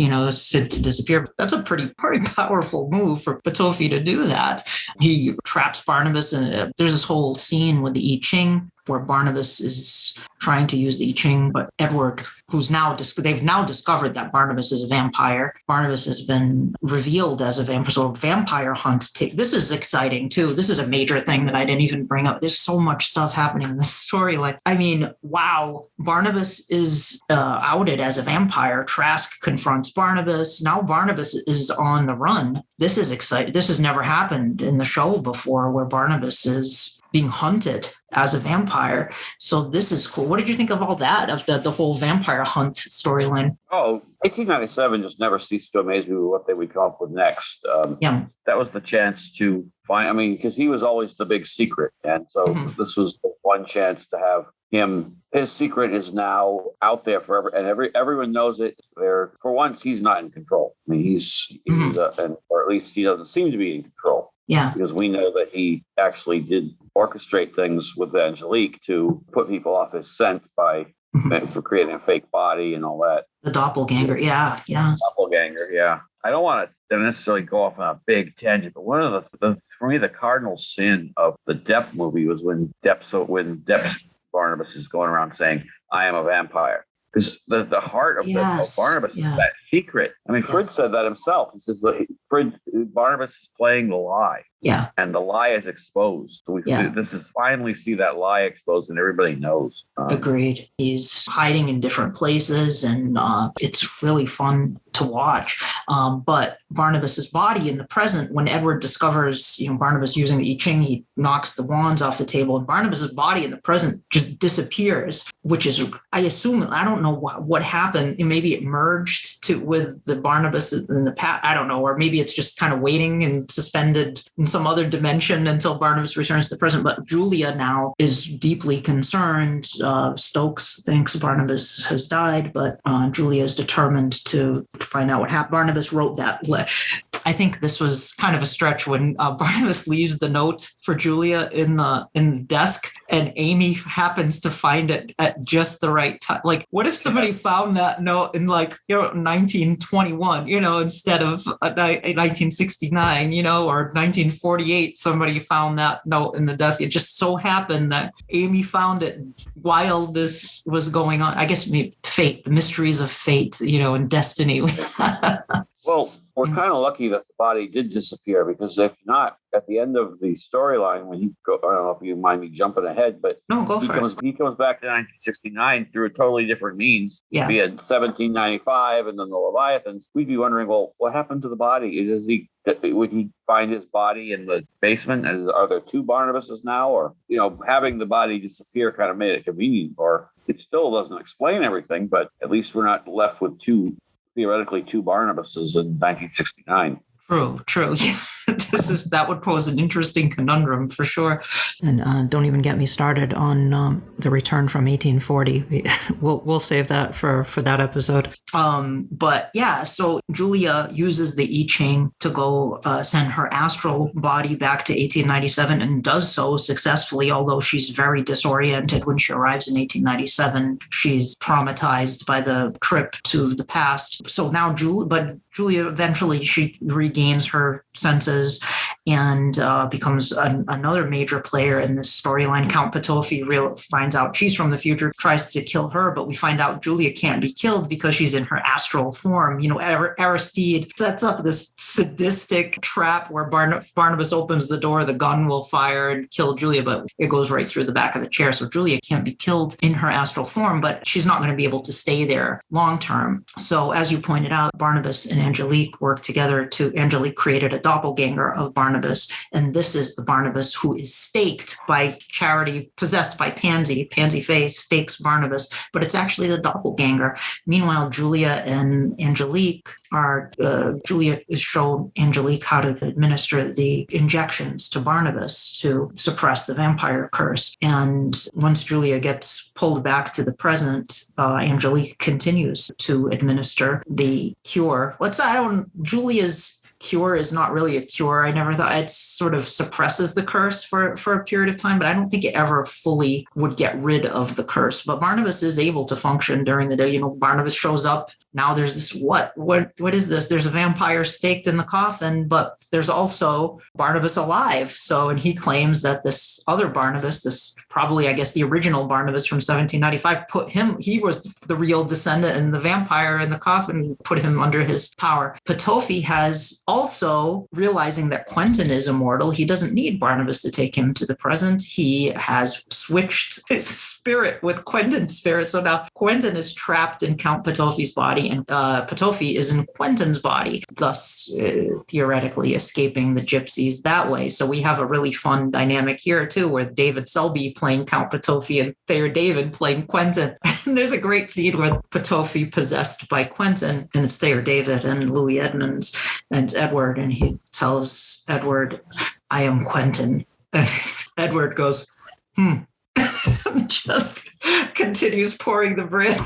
to disappear. But that's a pretty powerful move for Patofi to do that. He traps Barnabas, and there's this whole scene with the I Ching where Barnabas is trying to use the I Ching, but Edward, they've now discovered that Barnabas is a vampire. Barnabas has been revealed as a vampire. So vampire hunt. This is exciting too. This is a major thing that I didn't even bring up. There's so much stuff happening in this storyline. I mean, wow. Barnabas is outed as a vampire. Trask confronts Barnabas. Now Barnabas is on the run. This is exciting. This has never happened in the show before, where Barnabas is being hunted as a vampire. So this is cool. What did you think of all that, of the whole vampire hunt storyline? 1897 just never ceased to amaze me with what they would come up with next. That was the chance to find, because he was always the big secret. And so this was the one chance to have him. His secret is now out there forever, and everyone knows it. For once, he's not in control. He's or at least he doesn't seem to be in control. Yeah. Because we know that he actually did orchestrate things with Angelique to put people off his scent by for creating a fake body and all that. The doppelganger, yeah. Doppelganger, yeah. I don't want to necessarily go off on a big tangent, but one of for me, the cardinal sin of the Depp movie was when Depp's Barnabas is going around saying, "I am a vampire." Because the heart of Barnabas is that secret. Frid said that himself. He says Barnabas is playing the lie. Yeah. And the lie is exposed. So this is finally see that lie exposed, and everybody knows. Agreed. He's hiding in different places, and it's really fun to watch. But Barnabas's body in the present, when Edward discovers, Barnabas using the I Ching, he knocks the wands off the table, and Barnabas's body in the present just disappears, which is, I assume, I don't know what happened. Maybe it merged with the Barnabas in the past. I don't know, or maybe it's just kind of waiting and suspended in some other dimension until Barnabas returns to the present. But Julia now is deeply concerned. Stokes thinks Barnabas has died, but Julia is determined to find out what happened. Barnabas wrote that. I think this was kind of a stretch when Barnabas leaves the note for Julia in the desk, and Amy happens to find it at just the right time. Like, what if somebody found that note in 1921, instead of 1969, or 1948, somebody found that note in the desk. It just so happened that Amy found it while this was going on. I guess maybe fate, the mysteries of fate, and destiny. Well, we're kind of lucky that the body did disappear, because if not, at the end of the storyline, when I don't know if you mind me jumping ahead, but no, go for it. He comes back to 1969 through a totally different means. Yeah. We had 1795 and then the Leviathans. We'd be wondering, well, what happened to the body? Would he find his body in the basement? Are there two Barnabases now? Or, having the body disappear kind of made it convenient, or it still doesn't explain everything, but at least we're not left with theoretically two Barnabases in 1969. True. That would pose an interesting conundrum for sure. And don't even get me started on the return from 1840. We'll save that for that episode. But yeah, so Julia uses the I Ching to go send her astral body back to 1897 and does so successfully, although she's very disoriented when she arrives in 1897. She's traumatized by the trip to the past. So now Julia eventually she regains her senses and becomes another major player in this storyline. Count Petofi finds out she's from the future, tries to kill her, but we find out Julia can't be killed because she's in her astral form. Aristide sets up this sadistic trap where Barnabas opens the door, the gun will fire and kill Julia, but it goes right through the back of the chair. So Julia can't be killed in her astral form, but she's not going to be able to stay there long term. So as you pointed out, Barnabas and Angelique worked together Angelique created a doppelganger of Barnabas. And this is the Barnabas who is staked by Charity, possessed by Pansy. Pansy Faye stakes Barnabas, but it's actually the doppelganger. Meanwhile, Julia and Angelique Julia is shown Angelique how to administer the injections to Barnabas to suppress the vampire curse. And once Julia gets pulled back to the present, Angelique continues to administer the cure. Julia's cure is not really a cure. I never thought it sort of suppresses the curse for a period of time, but I don't think it ever fully would get rid of the curse. But Barnabas is able to function during the day. Barnabas shows up. Now there's this, what is this? There's a vampire staked in the coffin, but there's also Barnabas alive. And he claims that this other Barnabas, this probably, I guess, the original Barnabas from 1795, he was the real descendant, and the vampire in the coffin put him under his power. Petofi has also, realizing that Quentin is immortal, he doesn't need Barnabas to take him to the present. He has switched his spirit with Quentin's spirit. So now Quentin is trapped in Count Petofi's body, and Petofi is in Quentin's body, thus theoretically escaping the gypsies that way. So we have a really fun dynamic here too, where David Selby playing Count Petofi and Thayer David playing Quentin. And there's a great scene where Petofi possessed by Quentin, and it's Thayer David and Louis Edmonds and Edward, and he tells Edward, "I am Quentin." And Edward goes, just continues pouring the bread.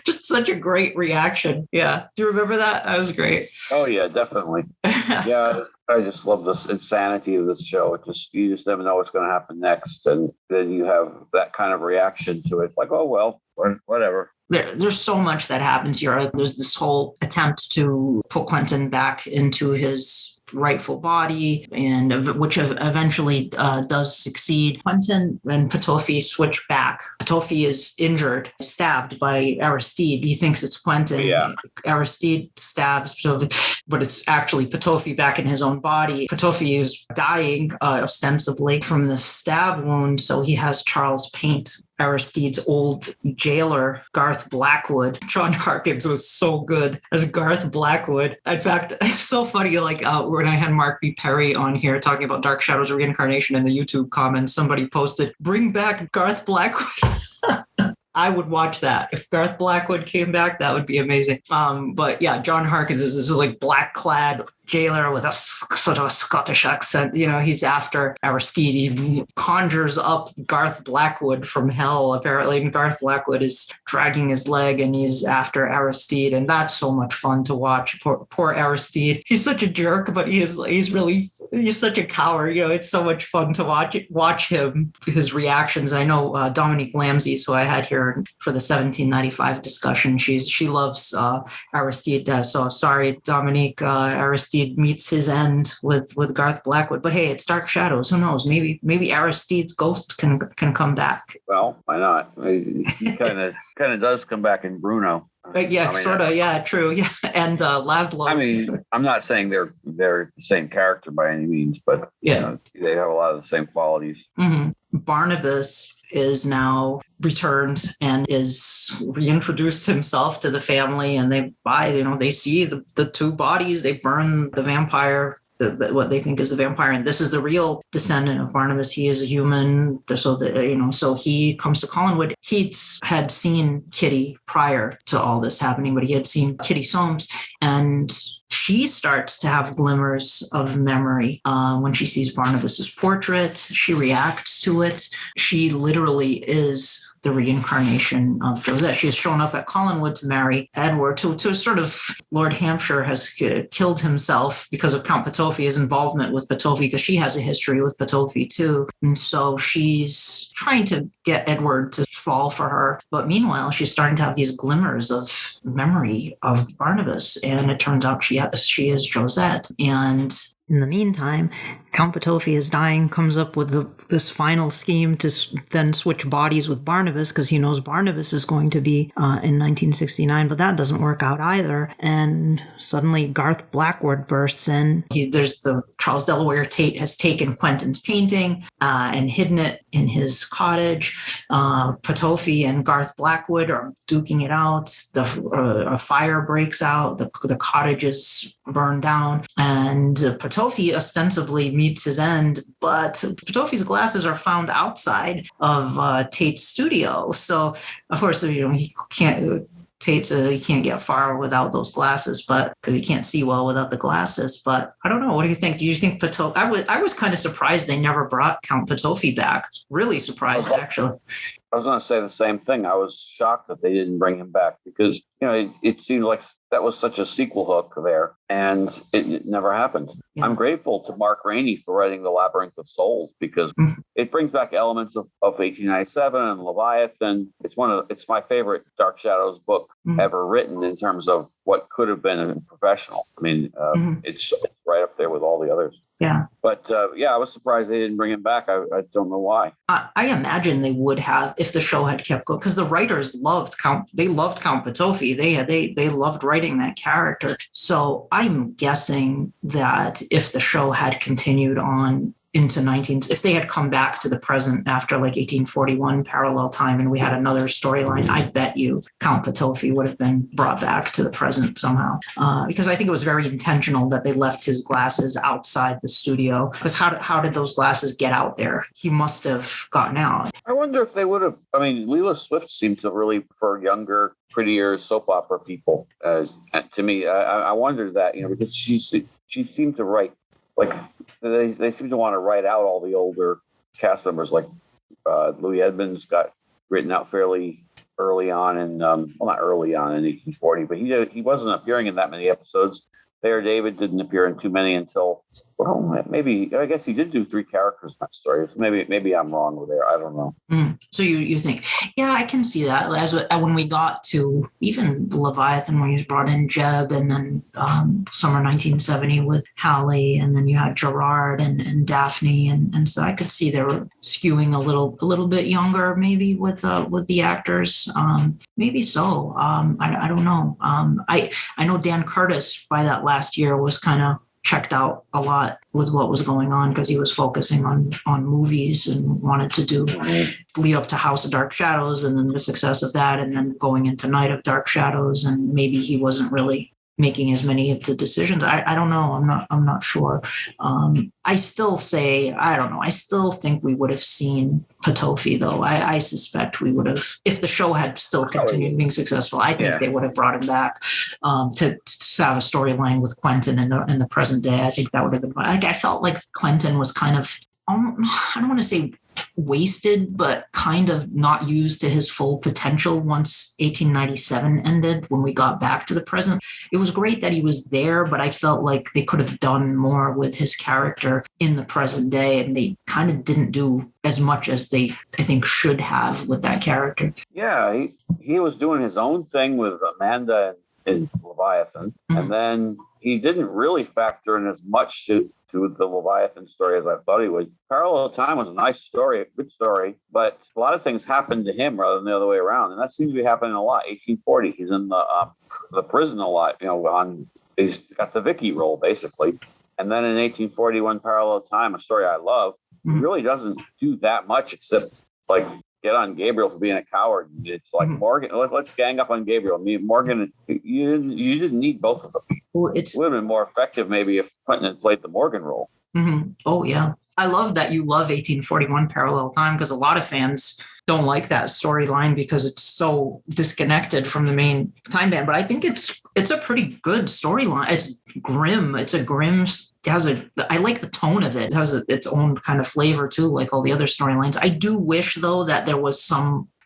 Just such a great reaction. Yeah. Do you remember that? That was great. Oh, yeah, definitely. Yeah, I just love this insanity of this show. You just never know what's going to happen next. And then you have that kind of reaction to it. Like, oh, well, whatever. There's so much that happens here. There's this whole attempt to put Quentin back into his rightful body, and which eventually does succeed. Quentin and Petofi switch back. Petofi is injured, stabbed by Aristide. He thinks it's Quentin. Yeah. Aristide stabs, but it's actually Petofi back in his own body. Petofi is dying ostensibly from the stab wound, so he has Charles paint Aristide's old jailer, Garth Blackwood. John Harkins was so good as Garth Blackwood. In fact, it's so funny, when I had Mark B. Perry on here talking about Dark Shadows Reincarnation in the YouTube comments, somebody posted, "Bring back Garth Blackwood." I would watch that. If Garth Blackwood came back, that would be amazing. But yeah, John Harkins this is like black-clad jailer with a sort of a Scottish accent. He's after Aristide. He conjures up Garth Blackwood from hell, apparently. And Garth Blackwood is dragging his leg, and he's after Aristide. And that's so much fun to watch. Poor Aristide. He's such a jerk, but he's such a coward. It's so much fun to watch him, his reactions. I know Dominique Lamzey, who I had here for the 1795 discussion, she loves Aristide. So sorry, Dominique, Aristide meets his end with Garth Blackwood. But hey, it's Dark Shadows. Who knows? Maybe Aristide's ghost can come back. Well, why not? He kind of does come back in Bruno. Yeah, sort of. Yeah, true. Yeah, and Laszlo. I'm not saying they're the same character by any means, but yeah, they have a lot of the same qualities. Mm-hmm. Barnabas is now returned and is reintroduced himself to the family, and they see the two bodies. They burn the vampire what they think is the vampire, and this is the real descendant of Barnabas. He is a human, so he comes to Collinwood. He had seen Kitty prior to all this happening, but he had seen Kitty Soames, and she starts to have glimmers of memory when she sees Barnabas's portrait. She reacts to it. She literally is the reincarnation of Josette. She has shown up at Collinwood to marry Edward, to sort of Lord Hampshire has killed himself because of Count Petofi's involvement with Petofi, because she has a history with Petofi too. And so she's trying to get Edward to fall for her. But meanwhile, she's starting to have these glimmers of memory of Barnabas. And it turns out she is Josette. And in the meantime, Count Petofi is dying, comes up with this final scheme to then switch bodies with Barnabas, because he knows Barnabas is going to be in 1969, but that doesn't work out either. And suddenly Garth Blackwood bursts in. There's the Charles Delaware Tate has taken Quentin's painting and hidden it in his cottage. Petofi and Garth Blackwood are duking it out. A fire breaks out. The cottage is burned down, and Petofi ostensibly meets his end, but Petofi's glasses are found outside of Tate's studio. So, of course, he can't. He can't get far without those glasses, but because he can't see well without the glasses. But I don't know. What do you think? Do you think Petofi? I was kind of surprised they never brought Count Petofi back. Really surprised, actually. I was going to say the same thing. I was shocked that they didn't bring him back because, it seemed like that was such a sequel hook there, and it never happened. Yeah. I'm grateful to Mark Rainey for writing The Labyrinth of Souls, because it brings back elements of 1897 and Leviathan. It's my favorite Dark Shadows book ever written in terms of what could have been a professional. I mean, it's right up there with all the others. Yeah. But I was surprised they didn't bring him back. I don't know why. I imagine they would have if the show had kept going, because the writers loved Count Petofi. They loved writing that character. So I'm guessing that if the show had continued on into if they had come back to the present after like 1841 parallel time and we had another storyline, I bet you Count Petofi would have been brought back to the present somehow. Because I think it was very intentional that they left his glasses outside the studio, because how did those glasses get out there? He must have gotten out. I wonder if they would have. I mean, Leela Swift seemed to really prefer younger, prettier soap opera people. To me, I wondered that, because she seemed to write, like, they seem to want to write out all the older cast members. Like Louis Edmonds got written out fairly early on not early on in 1840, but he wasn't appearing in that many episodes. Thayer David didn't appear in too many until, maybe, I guess he did do 3 characters in that story. So maybe I'm wrong with there. I don't know. So you think, yeah, I can see that. As when we got to even Leviathan, when he was brought in Jeb, and then summer 1970 with Hallie, and then you had Gerard and Daphne, and so I could see they were skewing a little bit younger, maybe with the actors. Maybe so. I don't know. I know Dan Curtis by that last year was kind of checked out a lot with what was going on, because he was focusing on movies and wanted to lead up to House of Dark Shadows and then the success of that, and then going into Night of Dark Shadows, and maybe he wasn't really making as many of the decisions. I don't know. I'm not sure. I still say, I don't know. I still think we would have seen Petofi, though. I suspect we would have, if the show had still continued being successful. I think they would have brought him back to have a storyline with Quentin in the present day. I think that would have been. I felt like Quentin was kind of, I don't want to say wasted, but kind of not used to his full potential once 1897 ended, when we got back to the present. It was great that he was there, but I felt like they could have done more with his character in the present day, and they kind of didn't do as much as they, I think, should have with that character. Yeah, he was doing his own thing with Amanda and Leviathan, and then he didn't really factor in as much to the Leviathan story as I thought he would. Parallel Time was a nice story, a good story, but a lot of things happened to him rather than the other way around, and that seems to be happening a lot. 1840, he's in the prison a lot. He's got the Vicky role basically, and then in 1841, Parallel Time, a story I love, he really doesn't do that much except like get on Gabriel for being a coward. It's like Morgan, let's gang up on Gabriel. Morgan, you didn't need both of them. Well, it's would have been more effective maybe if Quentin had played the Morgan role. Mm-hmm. Oh, yeah. I love that you love 1841 Parallel Time, because a lot of fans don't like that storyline because it's so disconnected from the main time band. But I think it's a pretty good storyline. It's grim. I like the tone of it. It has its own kind of flavor too, like all the other storylines. I do wish though that there was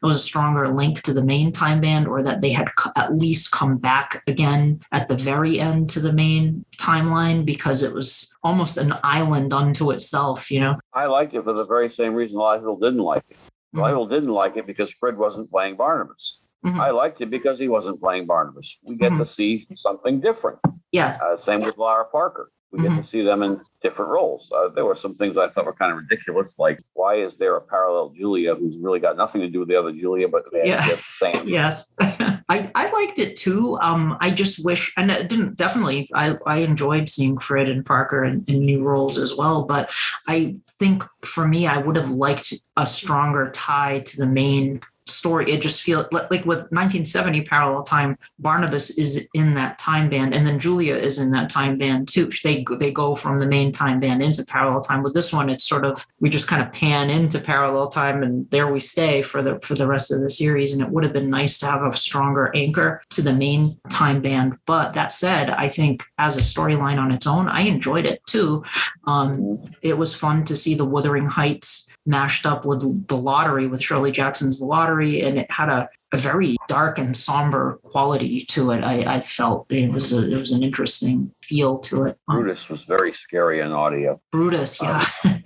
a stronger link to the main time band, or that they had at least come back again at the very end to the main timeline, because it was almost an island unto itself, you know? I liked it for the very same reason a lot of people didn't like it. A lot of people didn't like it because Fred wasn't playing Barnabas. Mm-hmm. I liked it because he wasn't playing Barnabas. We get to see something different. Yeah. Same with Lara Parker. We get to see them in different roles. There were some things I thought were kind of ridiculous, like why is there a parallel Julia who's really got nothing to do with the other Julia, but they have the same. Yes. I liked it too. I just wish, and it didn't definitely, I enjoyed seeing Fred and Parker in new roles as well, but I think for me, I would have liked a stronger tie to the main story. It just feels like with 1970 Parallel Time, Barnabas is in that time band, and then Julia is in that time band too. They go from the main time band into Parallel Time. With this one, it's sort of, we just kind of pan into Parallel Time, and there we stay for the rest of the series. And it would have been nice to have a stronger anchor to the main time band. But that said, I think as a storyline on its own, I enjoyed it too. It was fun to see the Wuthering Heights mashed up with the Lottery, with Shirley Jackson's The Lottery, and it had a very dark and somber quality to it. I felt it was an interesting feel to it. Brutus was very scary in audio. Brutus, yeah.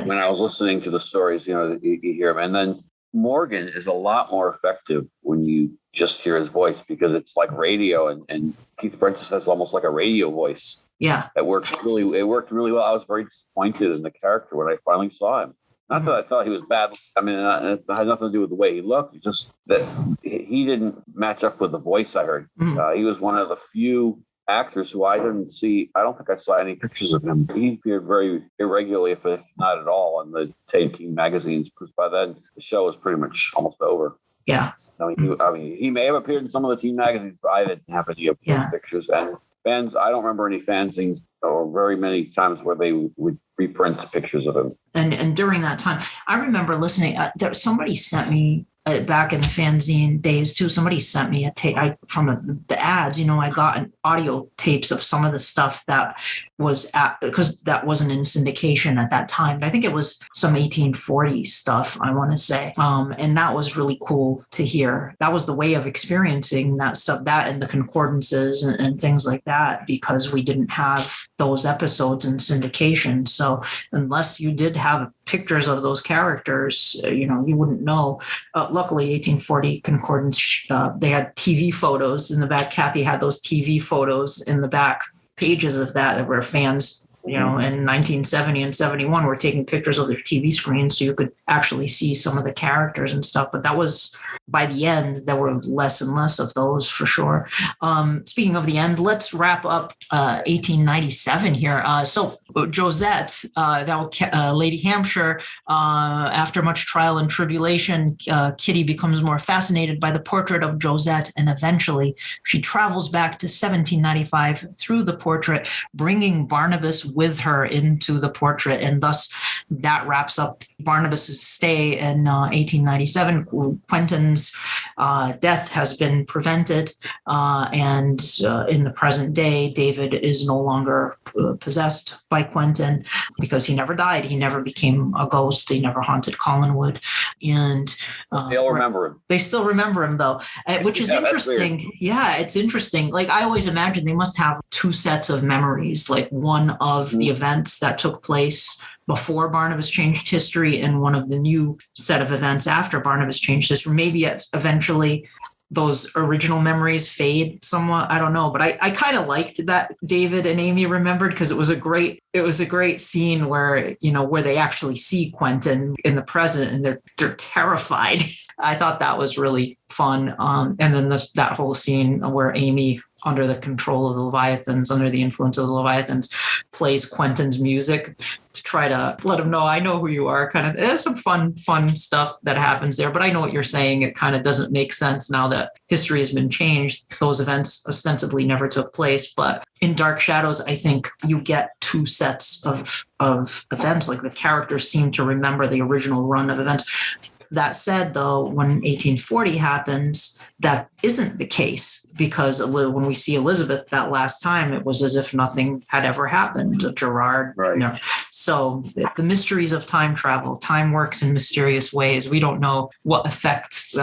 When I was listening to the stories, you hear him, and then Morgan is a lot more effective when you just hear his voice, because it's like radio, and Keith Prentice has almost like a radio voice. Yeah, it worked really well. I was very disappointed in the character when I finally saw him. Not that I thought he was bad. I mean, it had nothing to do with the way he looked. It's just that he didn't match up with the voice I heard. He was one of the few actors who I didn't see. I don't think I saw any pictures of him. He appeared very irregularly, if not at all, in the teen magazines, because by then the show was pretty much almost over. Yeah. I mean, he may have appeared in some of the teen magazines, but I didn't have any of his pictures. And fans, I don't remember any fanzines or very many times where they would reprint pictures of him. And during that time, I remember listening. Somebody sent me back in the fanzine days too. Somebody sent me a tape from the ads. I got audio tapes of some of the stuff that was because that wasn't in syndication at that time. I think it was some 1840 stuff, I want to say. And that was really cool to hear. That was the way of experiencing that stuff, that and the concordances and things like that, because we didn't have those episodes in syndication. So unless you did have pictures of those characters, you wouldn't know. Luckily, 1840 concordance, they had TV photos in the back. Kathy had those TV photos in the back pages of that where fans, in 1970 and 71 were taking pictures of their TV screens so you could actually see some of the characters and stuff. But that was, by the end, there were less and less of those for sure. Speaking of the end, let's wrap up 1897 here. So Josette, now Lady Hampshire, after much trial and tribulation, Kitty becomes more fascinated by the portrait of Josette, and eventually she travels back to 1795 through the portrait, bringing Barnabas with her into the portrait, and thus that wraps up Barnabas's stay in 1897. Quentin's death has been prevented, and in the present day, David is no longer possessed by Quentin because he never died. He never became a ghost. He never haunted Collinwood, and they'll remember him. They still remember him though, which is interesting. Yeah, it's interesting. Like I always imagine they must have two sets of memories, like one of the events that took place before Barnabas changed history and one of the new set of events after Barnabas changed history. Maybe eventually those original memories fade somewhat. I don't know, but I kind of liked that David and Amy remembered, because it was a great scene where, where they actually see Quentin in the present and they're terrified. I thought that was really fun. And then that whole scene where Amy, under the control of the Leviathans, under the influence of the Leviathans, plays Quentin's music to try to let them know I know who you are. Kind of, there's some fun stuff that happens there, but I know what you're saying. It kind of doesn't make sense now that history has been changed. Those events ostensibly never took place, but in Dark Shadows, I think you get two sets of events. Like the characters seem to remember the original run of events. That said, though, when 1840 happens, that isn't the case, because when we see Elizabeth that last time, it was as if nothing had ever happened. Gerard, Right. So the mysteries of time travel, time works in mysterious ways. We don't know what effects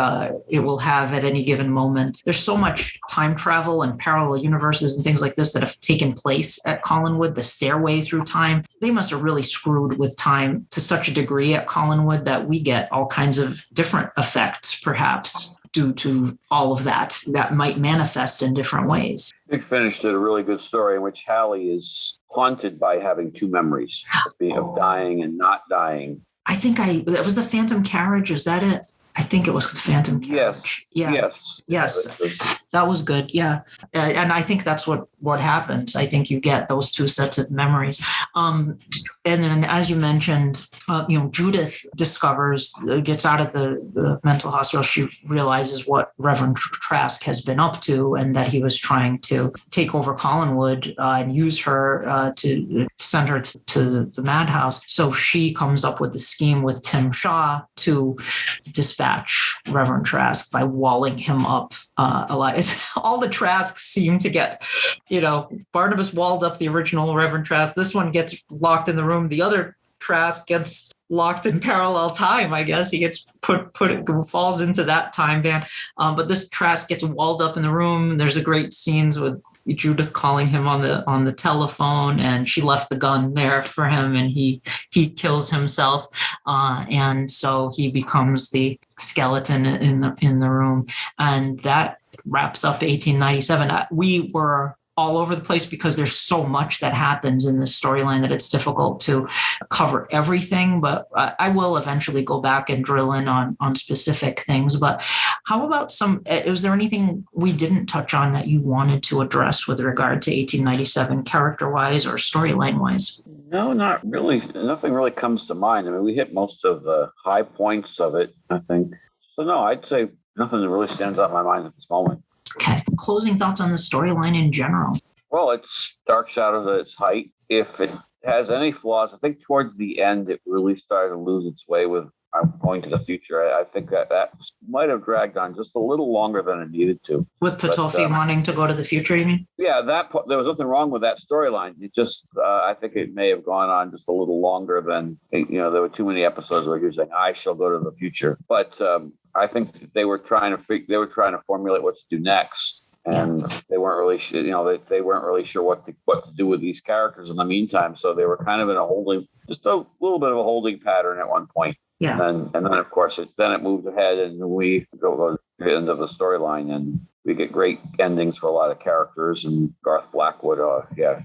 it will have at any given moment. There's so much time travel and parallel universes and things like this that have taken place at Collinwood. The stairway through time, they must have really screwed with time to such a degree at Collinwood that we get all kinds of different effects, perhaps, due to all of that might manifest in different ways. Big Finish did a really good story in which Hallie is haunted by having two memories of dying and not dying. I think that was the Phantom Carriage. Is that it? I think it was the Phantom Carriage. Yes. That was good. Yeah. And I think that's what happens. I think you get those two sets of memories. And then, as you mentioned, Judith gets out of the mental hospital. She realizes what Reverend Trask has been up to, and that he was trying to take over Collinwood and use her to send her to the madhouse. So she comes up with the scheme with Tim Shaw to dispatch Reverend Trask by walling him up alive. All the Trasks seem to get, Barnabas walled up the original Reverend Trask. This one gets locked in the room. The other Trask gets locked in parallel time, I guess. He gets falls into that time band. But this Trask gets walled up in the room. There's a great scenes with Judith calling him on the telephone, and she left the gun there for him, and he kills himself. And so he becomes the skeleton in the room. And that wraps up 1897. We were all over the place because there's so much that happens in this storyline that it's difficult to cover everything, but I will eventually go back and drill in on specific things. But how about is there anything we didn't touch on that you wanted to address with regard to 1897 character-wise or storyline-wise? No, not really. Nothing really comes to mind. I mean, we hit most of the high points of it, I think. So no, I'd say nothing that really stands out in my mind at this moment. Okay. Closing thoughts on the storyline in general. Well, it's Dark Shadows at its height. If it has any flaws, I think towards the end it really started to lose its way with going to the future. I think that might have dragged on just a little longer than it needed to. With Petofi wanting to go to the future, you mean? Yeah, there was nothing wrong with that storyline. It just, I think it may have gone on just a little longer than, there were too many episodes where he was saying, I shall go to the future. But I think they were trying to formulate what to do next, and they weren't really, they weren't really sure what to do with these characters in the meantime. So they were kind of in a little bit of a holding pattern at one point. Yeah. And then of course it moved ahead, and we go to the end of the storyline, and we get great endings for a lot of characters. And Garth Blackwood, the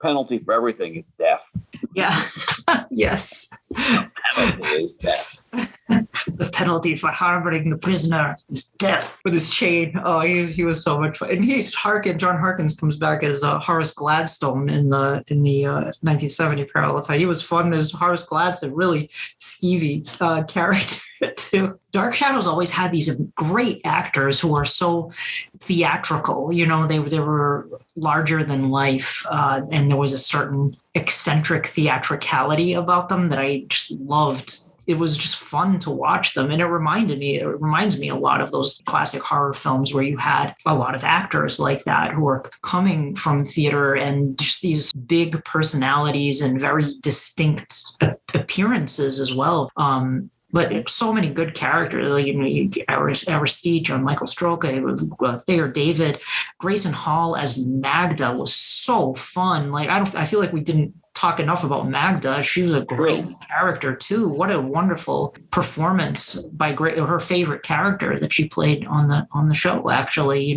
penalty for everything is death. Yeah. Yes. The penalty is death. The penalty for harboring the prisoner is death with his chain. Oh, he was so much fun. And John Harkins comes back as Horace Gladstone in the 1970 parallel time. He was fun as Horace Gladstone, really skeevy character too. Dark Shadows always had these great actors who are so theatrical. They were larger than life, and there was a certain eccentric theatricality about them that I just loved. It was just fun to watch them. And it reminds me a lot of those classic horror films where you had a lot of actors like that who are coming from theater and just these big personalities and very distinct appearances as well. But so many good characters, Aristide, Michael Stroke, Thayer David, Grayson Hall as Magda was so fun. I feel like we didn't talk enough about Magda. She was a great character too. What a wonderful performance by her favorite character that she played on the show. Actually,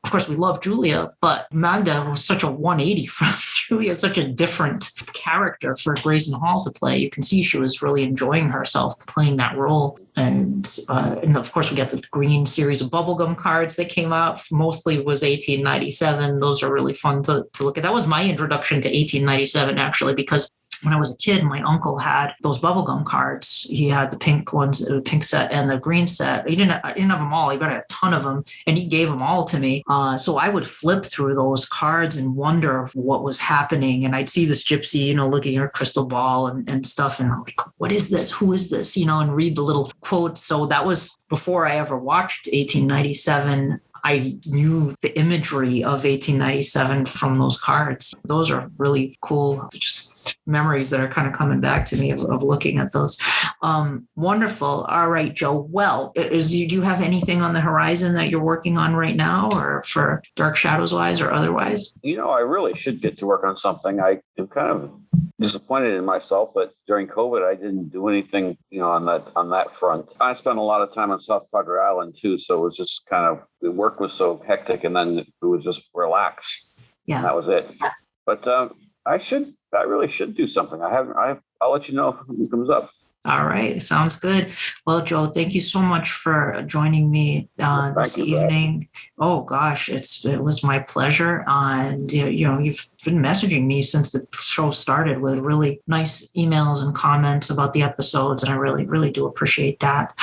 of course, we love Julia, but Magda was such a 180 from Julia, such a different character for Grayson Hall to play. You can see she was really enjoying herself playing that role. And of course, we got the green series of bubblegum cards that came out. Mostly was 1897. Those are really fun to look at. That was my introduction to 1897, actually, because when I was a kid, my uncle had those bubblegum cards. He had the pink ones, the pink set and the green set. I didn't have them all. He got a ton of them, and he gave them all to me. So I would flip through those cards and wonder what was happening. And I'd see this gypsy, looking at her crystal ball and stuff. And I'm like, what is this? Who is this? And read the little quotes. So that was before I ever watched 1897. I knew the imagery of 1897 from those cards. Those are really cool, just memories that are kind of coming back to me of looking at those. Wonderful. All right, Joe. Well, do you have anything on the horizon that you're working on right now, or for Dark Shadows wise or otherwise? I really should get to work on something. I am kind of disappointed in myself, but during COVID, I didn't do anything, on that front. I spent a lot of time on South Padre Island too, so it was just kind of, the work was so hectic, and then it was just relax. Yeah, and that was it. But I really should do something. I'll let you know if it comes up. All right. Sounds good. Well, Joe, thank you so much for joining me this evening. Oh, gosh, it was my pleasure. And, you've been messaging me since the show started with really nice emails and comments about the episodes. And I really, really do appreciate that.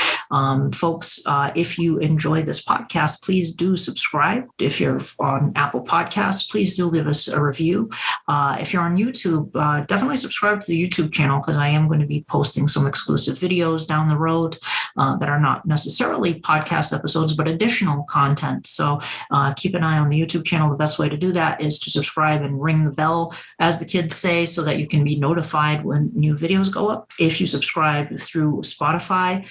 Folks, if you enjoy this podcast, please do subscribe. If you're on Apple Podcasts, please do leave us a review. If you're on YouTube, definitely subscribe to the YouTube channel, because I am going to be posting some exclusive videos down the road that are not necessarily podcast episodes, but additional content. So keep an eye on the YouTube channel. The best way to do that is to subscribe and ring the bell, as the kids say, so that you can be notified when new videos go up. If you subscribe through Spotify,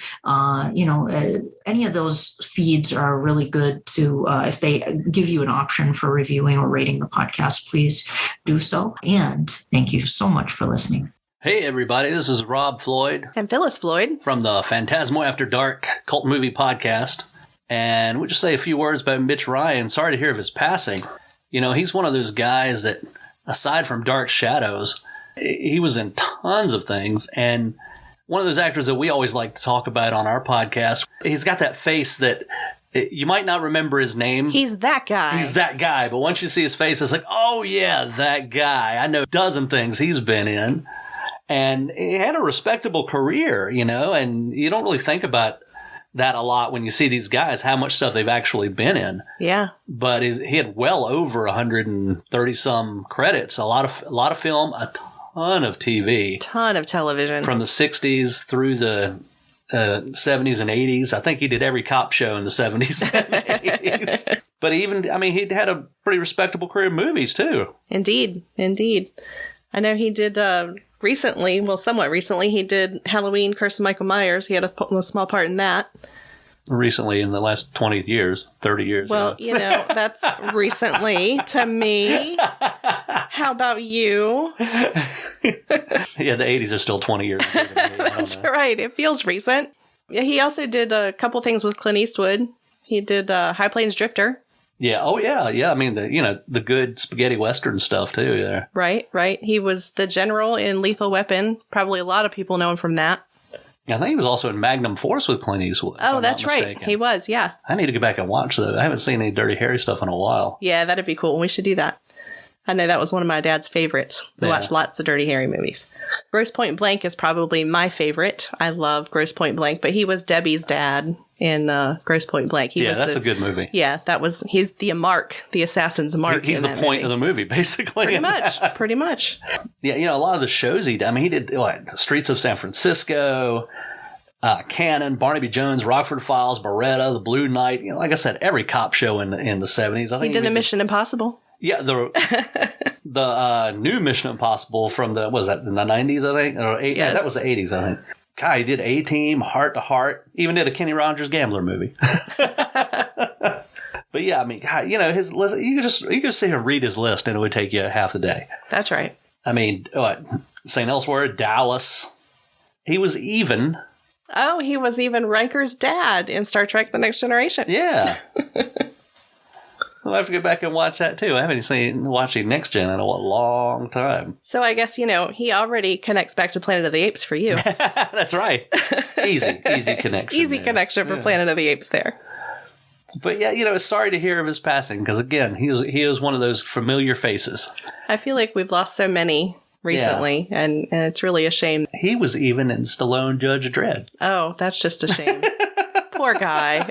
any of those feeds are really good to, if they give you an option for reviewing or rating the podcast, please do so. And thank you so much for listening. Hey everybody, this is Rob Floyd. And Phyllis Floyd. From the Fantasmo After Dark Cult Movie Podcast. And we'll just say a few words about Mitch Ryan. Sorry to hear of his passing. He's one of those guys that, aside from Dark Shadows, he was in tons of things. And one of those actors that we always like to talk about on our podcast. He's got that face that you might not remember his name. He's that guy. He's that guy. But once you see his face, it's like, oh yeah, that guy. I know a dozen things he's been in. And he had a respectable career, and you don't really think about that a lot when you see these guys, how much stuff they've actually been in. Yeah. But he had well over 130 some credits, a lot of film, a ton of TV. Ton of television. From the 60s through the 70s and 80s. I think he did every cop show in the 70s and 80s. But he'd had a pretty respectable career in movies too. Indeed. I know he did... somewhat recently, he did Halloween, Curse of Michael Myers. He had a small part in that. Recently, in the last 20 years, 30 years. Well, that's recently to me. How about you? Yeah, the 80s are still 20 years ago to me. That's right. It feels recent. He also did a couple things with Clint Eastwood. He did High Plains Drifter. Yeah. Oh, yeah. Yeah. I mean, the good spaghetti western stuff, too. Yeah. Right. He was the general in Lethal Weapon. Probably a lot of people know him from that. I think he was also in Magnum Force with Clint Eastwood. Oh, that's right. He was, yeah. I need to go back and watch that. I haven't seen any Dirty Harry stuff in a while. Yeah, that'd be cool. We should do that. I know that was one of my dad's favorites. We watched lots of Dirty Harry movies. Grosse Pointe Blank is probably my favorite. I love Grosse Pointe Blank, but he was Debbie's dad in Grosse Pointe Blank. That's a good movie. Yeah, he's the mark, the assassin's mark. He's the point of the movie, basically. Pretty much. Yeah, a lot of the shows he did. He did Streets of San Francisco, Cannon, Barnaby Jones, Rockford Files, Beretta, The Blue Knight. Like I said, every cop show in the 70s. I think he did a Mission Impossible. Yeah, the new Mission Impossible from the 90s, I think? Or yes. That was the 80s, I think. God, he did A-Team, Heart to Heart, even did a Kenny Rogers Gambler movie. But yeah, God, his list, you could just sit here and read his list and it would take you half a day. That's right. St. Elsewhere, Dallas. He was even. Oh, he was even Riker's dad in Star Trek The Next Generation. Yeah. I'll have to go back and watch that too. I haven't watched Next Gen in a long time. So I guess, he already connects back to Planet of the Apes for you. That's right. Easy connection. Easy connection for Planet of the Apes there. But yeah, sorry to hear of his passing because again, he is one of those familiar faces. I feel like we've lost so many recently, and it's really a shame. He was even in Stallone Judge Dredd. Oh, that's just a shame. Poor guy.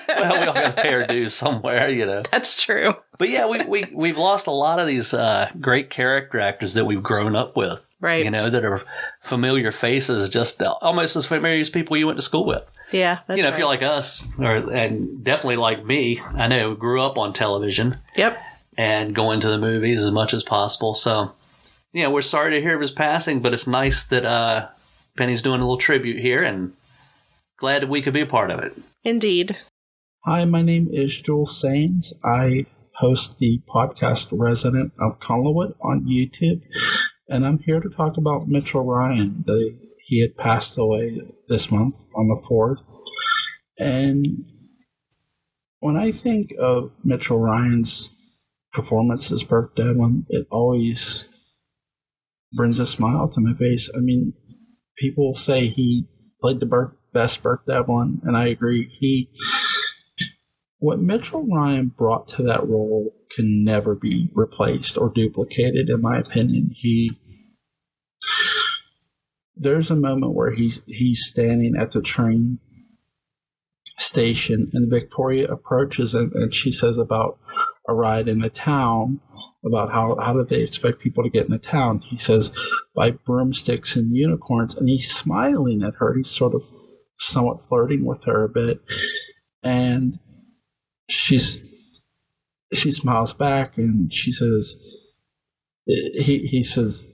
Well, we all got to pay our dues somewhere, That's true. But yeah, we've lost a lot of these great character actors that we've grown up with. Right. That are familiar faces, just almost as familiar as people you went to school with. Yeah, that's if you're like us, and definitely like me, I know, grew up on television. Yep. And going to the movies as much as possible. So, we're sorry to hear of his passing, but it's nice that Penny's doing a little tribute here, and glad that we could be a part of it. Indeed. Hi, my name is Jule Saynes. I host the podcast Resident of Collinwood on YouTube, and I'm here to talk about Mitchell Ryan. He had passed away this month on the 4th. And when I think of Mitchell Ryan's performance as Burke Devlin, it always brings a smile to my face. I mean, people say he played the best Burke Devlin, and I agree. What Mitchell Ryan brought to that role can never be replaced or duplicated, in my opinion. There's a moment where he's standing at the train station, and Victoria approaches him, and she says about a ride in the town, about how do they expect people to get in the town. He says, by broomsticks and unicorns, and he's smiling at her. He's sort of somewhat flirting with her a bit, and she smiles back, and she says, he says,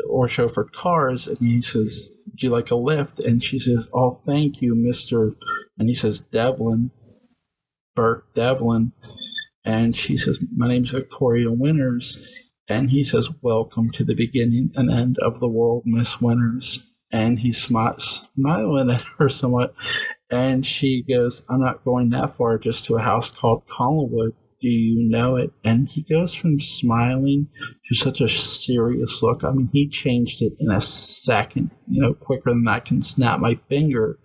or chauffeured cars, and he says, would you like a lift? And she says, oh, thank you, Mr. And he says, Devlin, Burke Devlin. And she says, my name's Victoria Winters. And he says, welcome to the beginning and end of the world, Miss Winters. And he's smiling at her somewhat. And she goes, I'm not going that far, just to a house called Collinwood. Do you know it? And he goes from smiling to such a serious look. I mean, he changed it in a second, quicker than I can snap my finger.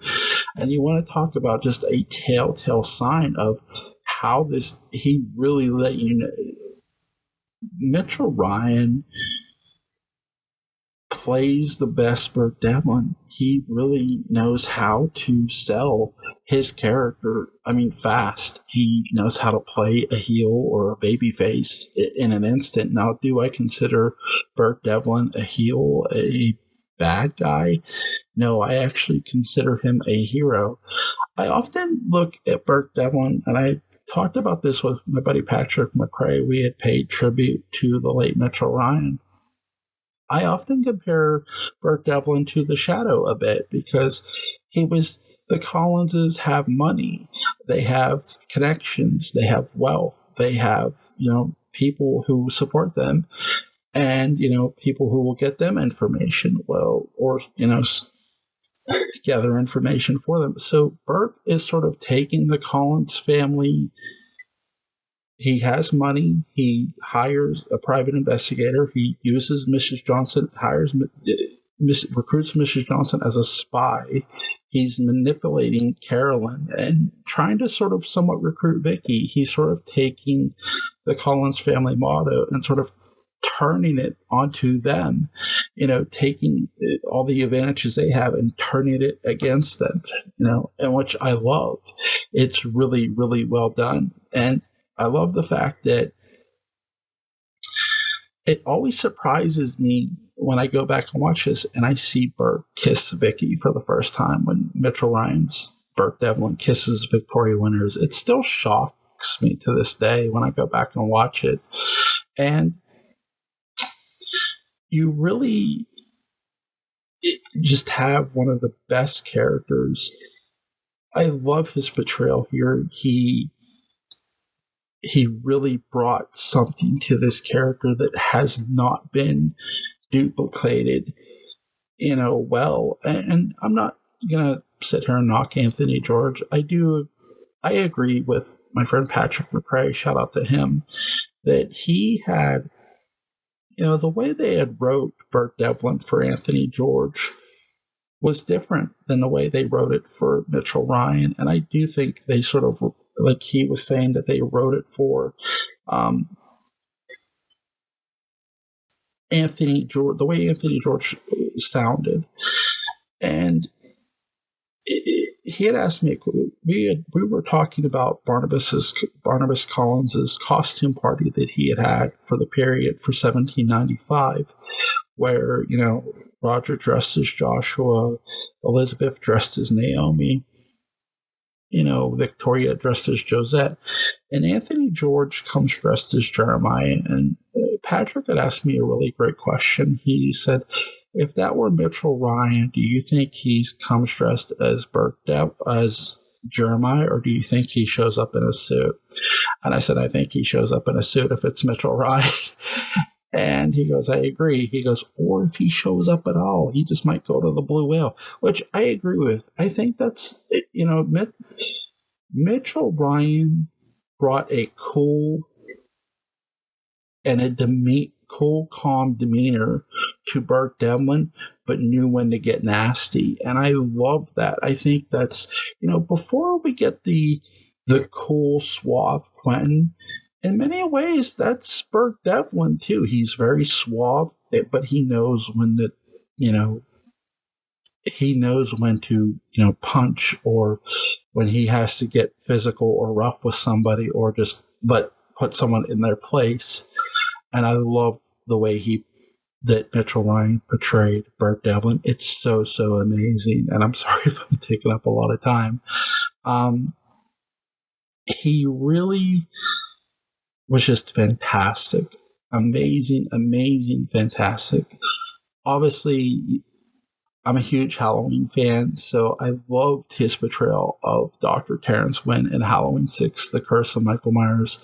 And you want to talk about just a telltale sign of how he really let you know. Mitchell Ryan plays the best Burke Devlin. He really knows how to sell his character. I mean, fast. He knows how to play a heel or a baby face in an instant. Now, do I consider Burke Devlin a heel, a bad guy? No, I actually consider him a hero. I often look at Burke Devlin, and I talked about this with my buddy Patrick McRae. We had paid tribute to the late Mitchell Ryan. I often compare Burke Devlin to the Shadow a bit because the Collinses have money, they have connections, they have wealth, they have, people who support them, and, people who will get them information, gather information for them. So Burke is sort of taking the Collins family. He has money. He hires a private investigator. He uses Mrs. Johnson, recruits Mrs. Johnson as a spy. He's manipulating Carolyn and trying to sort of somewhat recruit Vicky. He's sort of taking the Collins family motto and sort of turning it onto them, taking all the advantages they have and turning it against them, and which I love. It's really, really well done. And I love the fact that it always surprises me when I go back and watch this and I see Burke kiss Vicky for the first time when Mitchell Ryan's Burke Devlin kisses Victoria Winters. It still shocks me to this day when I go back and watch it. And you really just have one of the best characters. I love his portrayal here. He really brought something to this character that has not been duplicated, well. And I'm not going to sit here and knock Anthony George. I do I agree with my friend Patrick McCrae, shout out to him, that he had, the way they had wrote Burt Devlin for Anthony George was different than the way they wrote it for Mitchell Ryan. And I do think they sort of, like he was saying, that they wrote it for Anthony George, the way Anthony George sounded. And he had asked me, we were talking about Barnabas Collins's costume party that he had for the period for 1795, where, Roger dressed as Joshua, Elizabeth dressed as Naomi, Victoria dressed as Josette, and Anthony George comes dressed as Jeremiah. And Patrick had asked me a really great question. He said, if that were Mitchell Ryan, do you think he comes dressed as as Jeremiah, or do you think he shows up in a suit? And I said, I think he shows up in a suit if it's Mitchell Ryan. And he goes, I agree. He goes, or if he shows up at all, he just might go to the Blue Whale, which I agree with. I think that's, Mitchell Ryan brought a cool and a cool, calm demeanor to Burt Devlin, but knew when to get nasty. And I love that. I think that's, before we get the cool, suave Quentin, in many ways, that's Burt Devlin, too. He's very suave, but he knows when to, punch, or when he has to get physical or rough with somebody, or just put someone in their place. And I love the way that Mitchell Ryan portrayed Burt Devlin. It's so, so amazing. And I'm sorry if I'm taking up a lot of time. He really was just fantastic. Amazing, fantastic. Obviously, I'm a huge Halloween fan, so I loved his portrayal of Dr. Terrence Wynn in Halloween 6, The Curse of Michael Myers.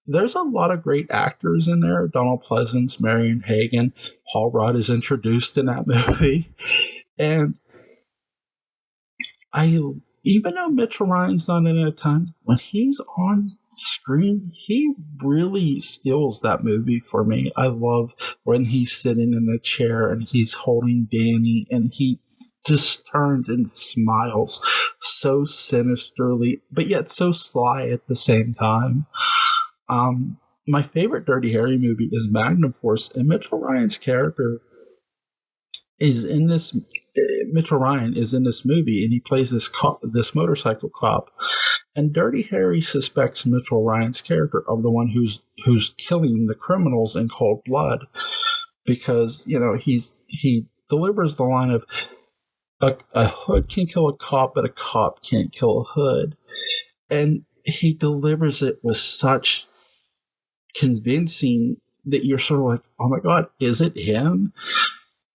There's a lot of great actors in there. Donald Pleasance, Marion Hagen, Paul Rudd is introduced in that movie. And even though Mitchell Ryan's not in it a ton, when he's on screen, he really steals that movie for me. I love when he's sitting in the chair and he's holding Danny and he just turns and smiles so sinisterly, but yet so sly at the same time. My favorite Dirty Harry movie is Magnum Force, and Mitchell Ryan's character is in this. Mitchell Ryan is in this movie, and he plays this motorcycle cop. And Dirty Harry suspects Mitchell Ryan's character of the one who's killing the criminals in cold blood, because he delivers the line of a hood can kill a cop, but a cop can't kill a hood, and he delivers it with such convincing that you're sort of like, oh my God, is it him?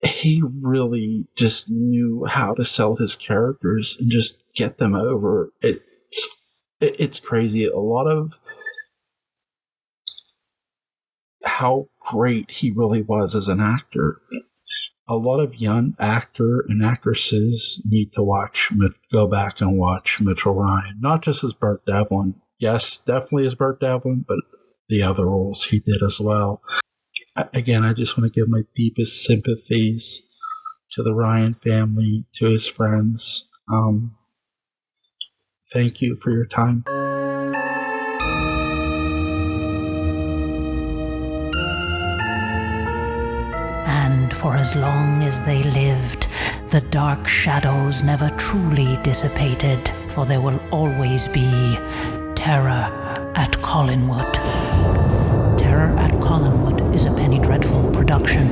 He really just knew how to sell his characters and just get them over. It's crazy. A lot of how great he really was as an actor. A lot of young actor and actresses need to go back and watch Mitchell Ryan, not just as Burt Devlin. Yes, definitely as Burt Devlin, but the other roles he did as well. Again, I just want to give my deepest sympathies to the Ryan family, to his friends. Thank you for your time. And for as long as they lived, the dark shadows never truly dissipated, for there will always be terror at Collinwood. Terror at Collinwood is a Penny Dreadful production.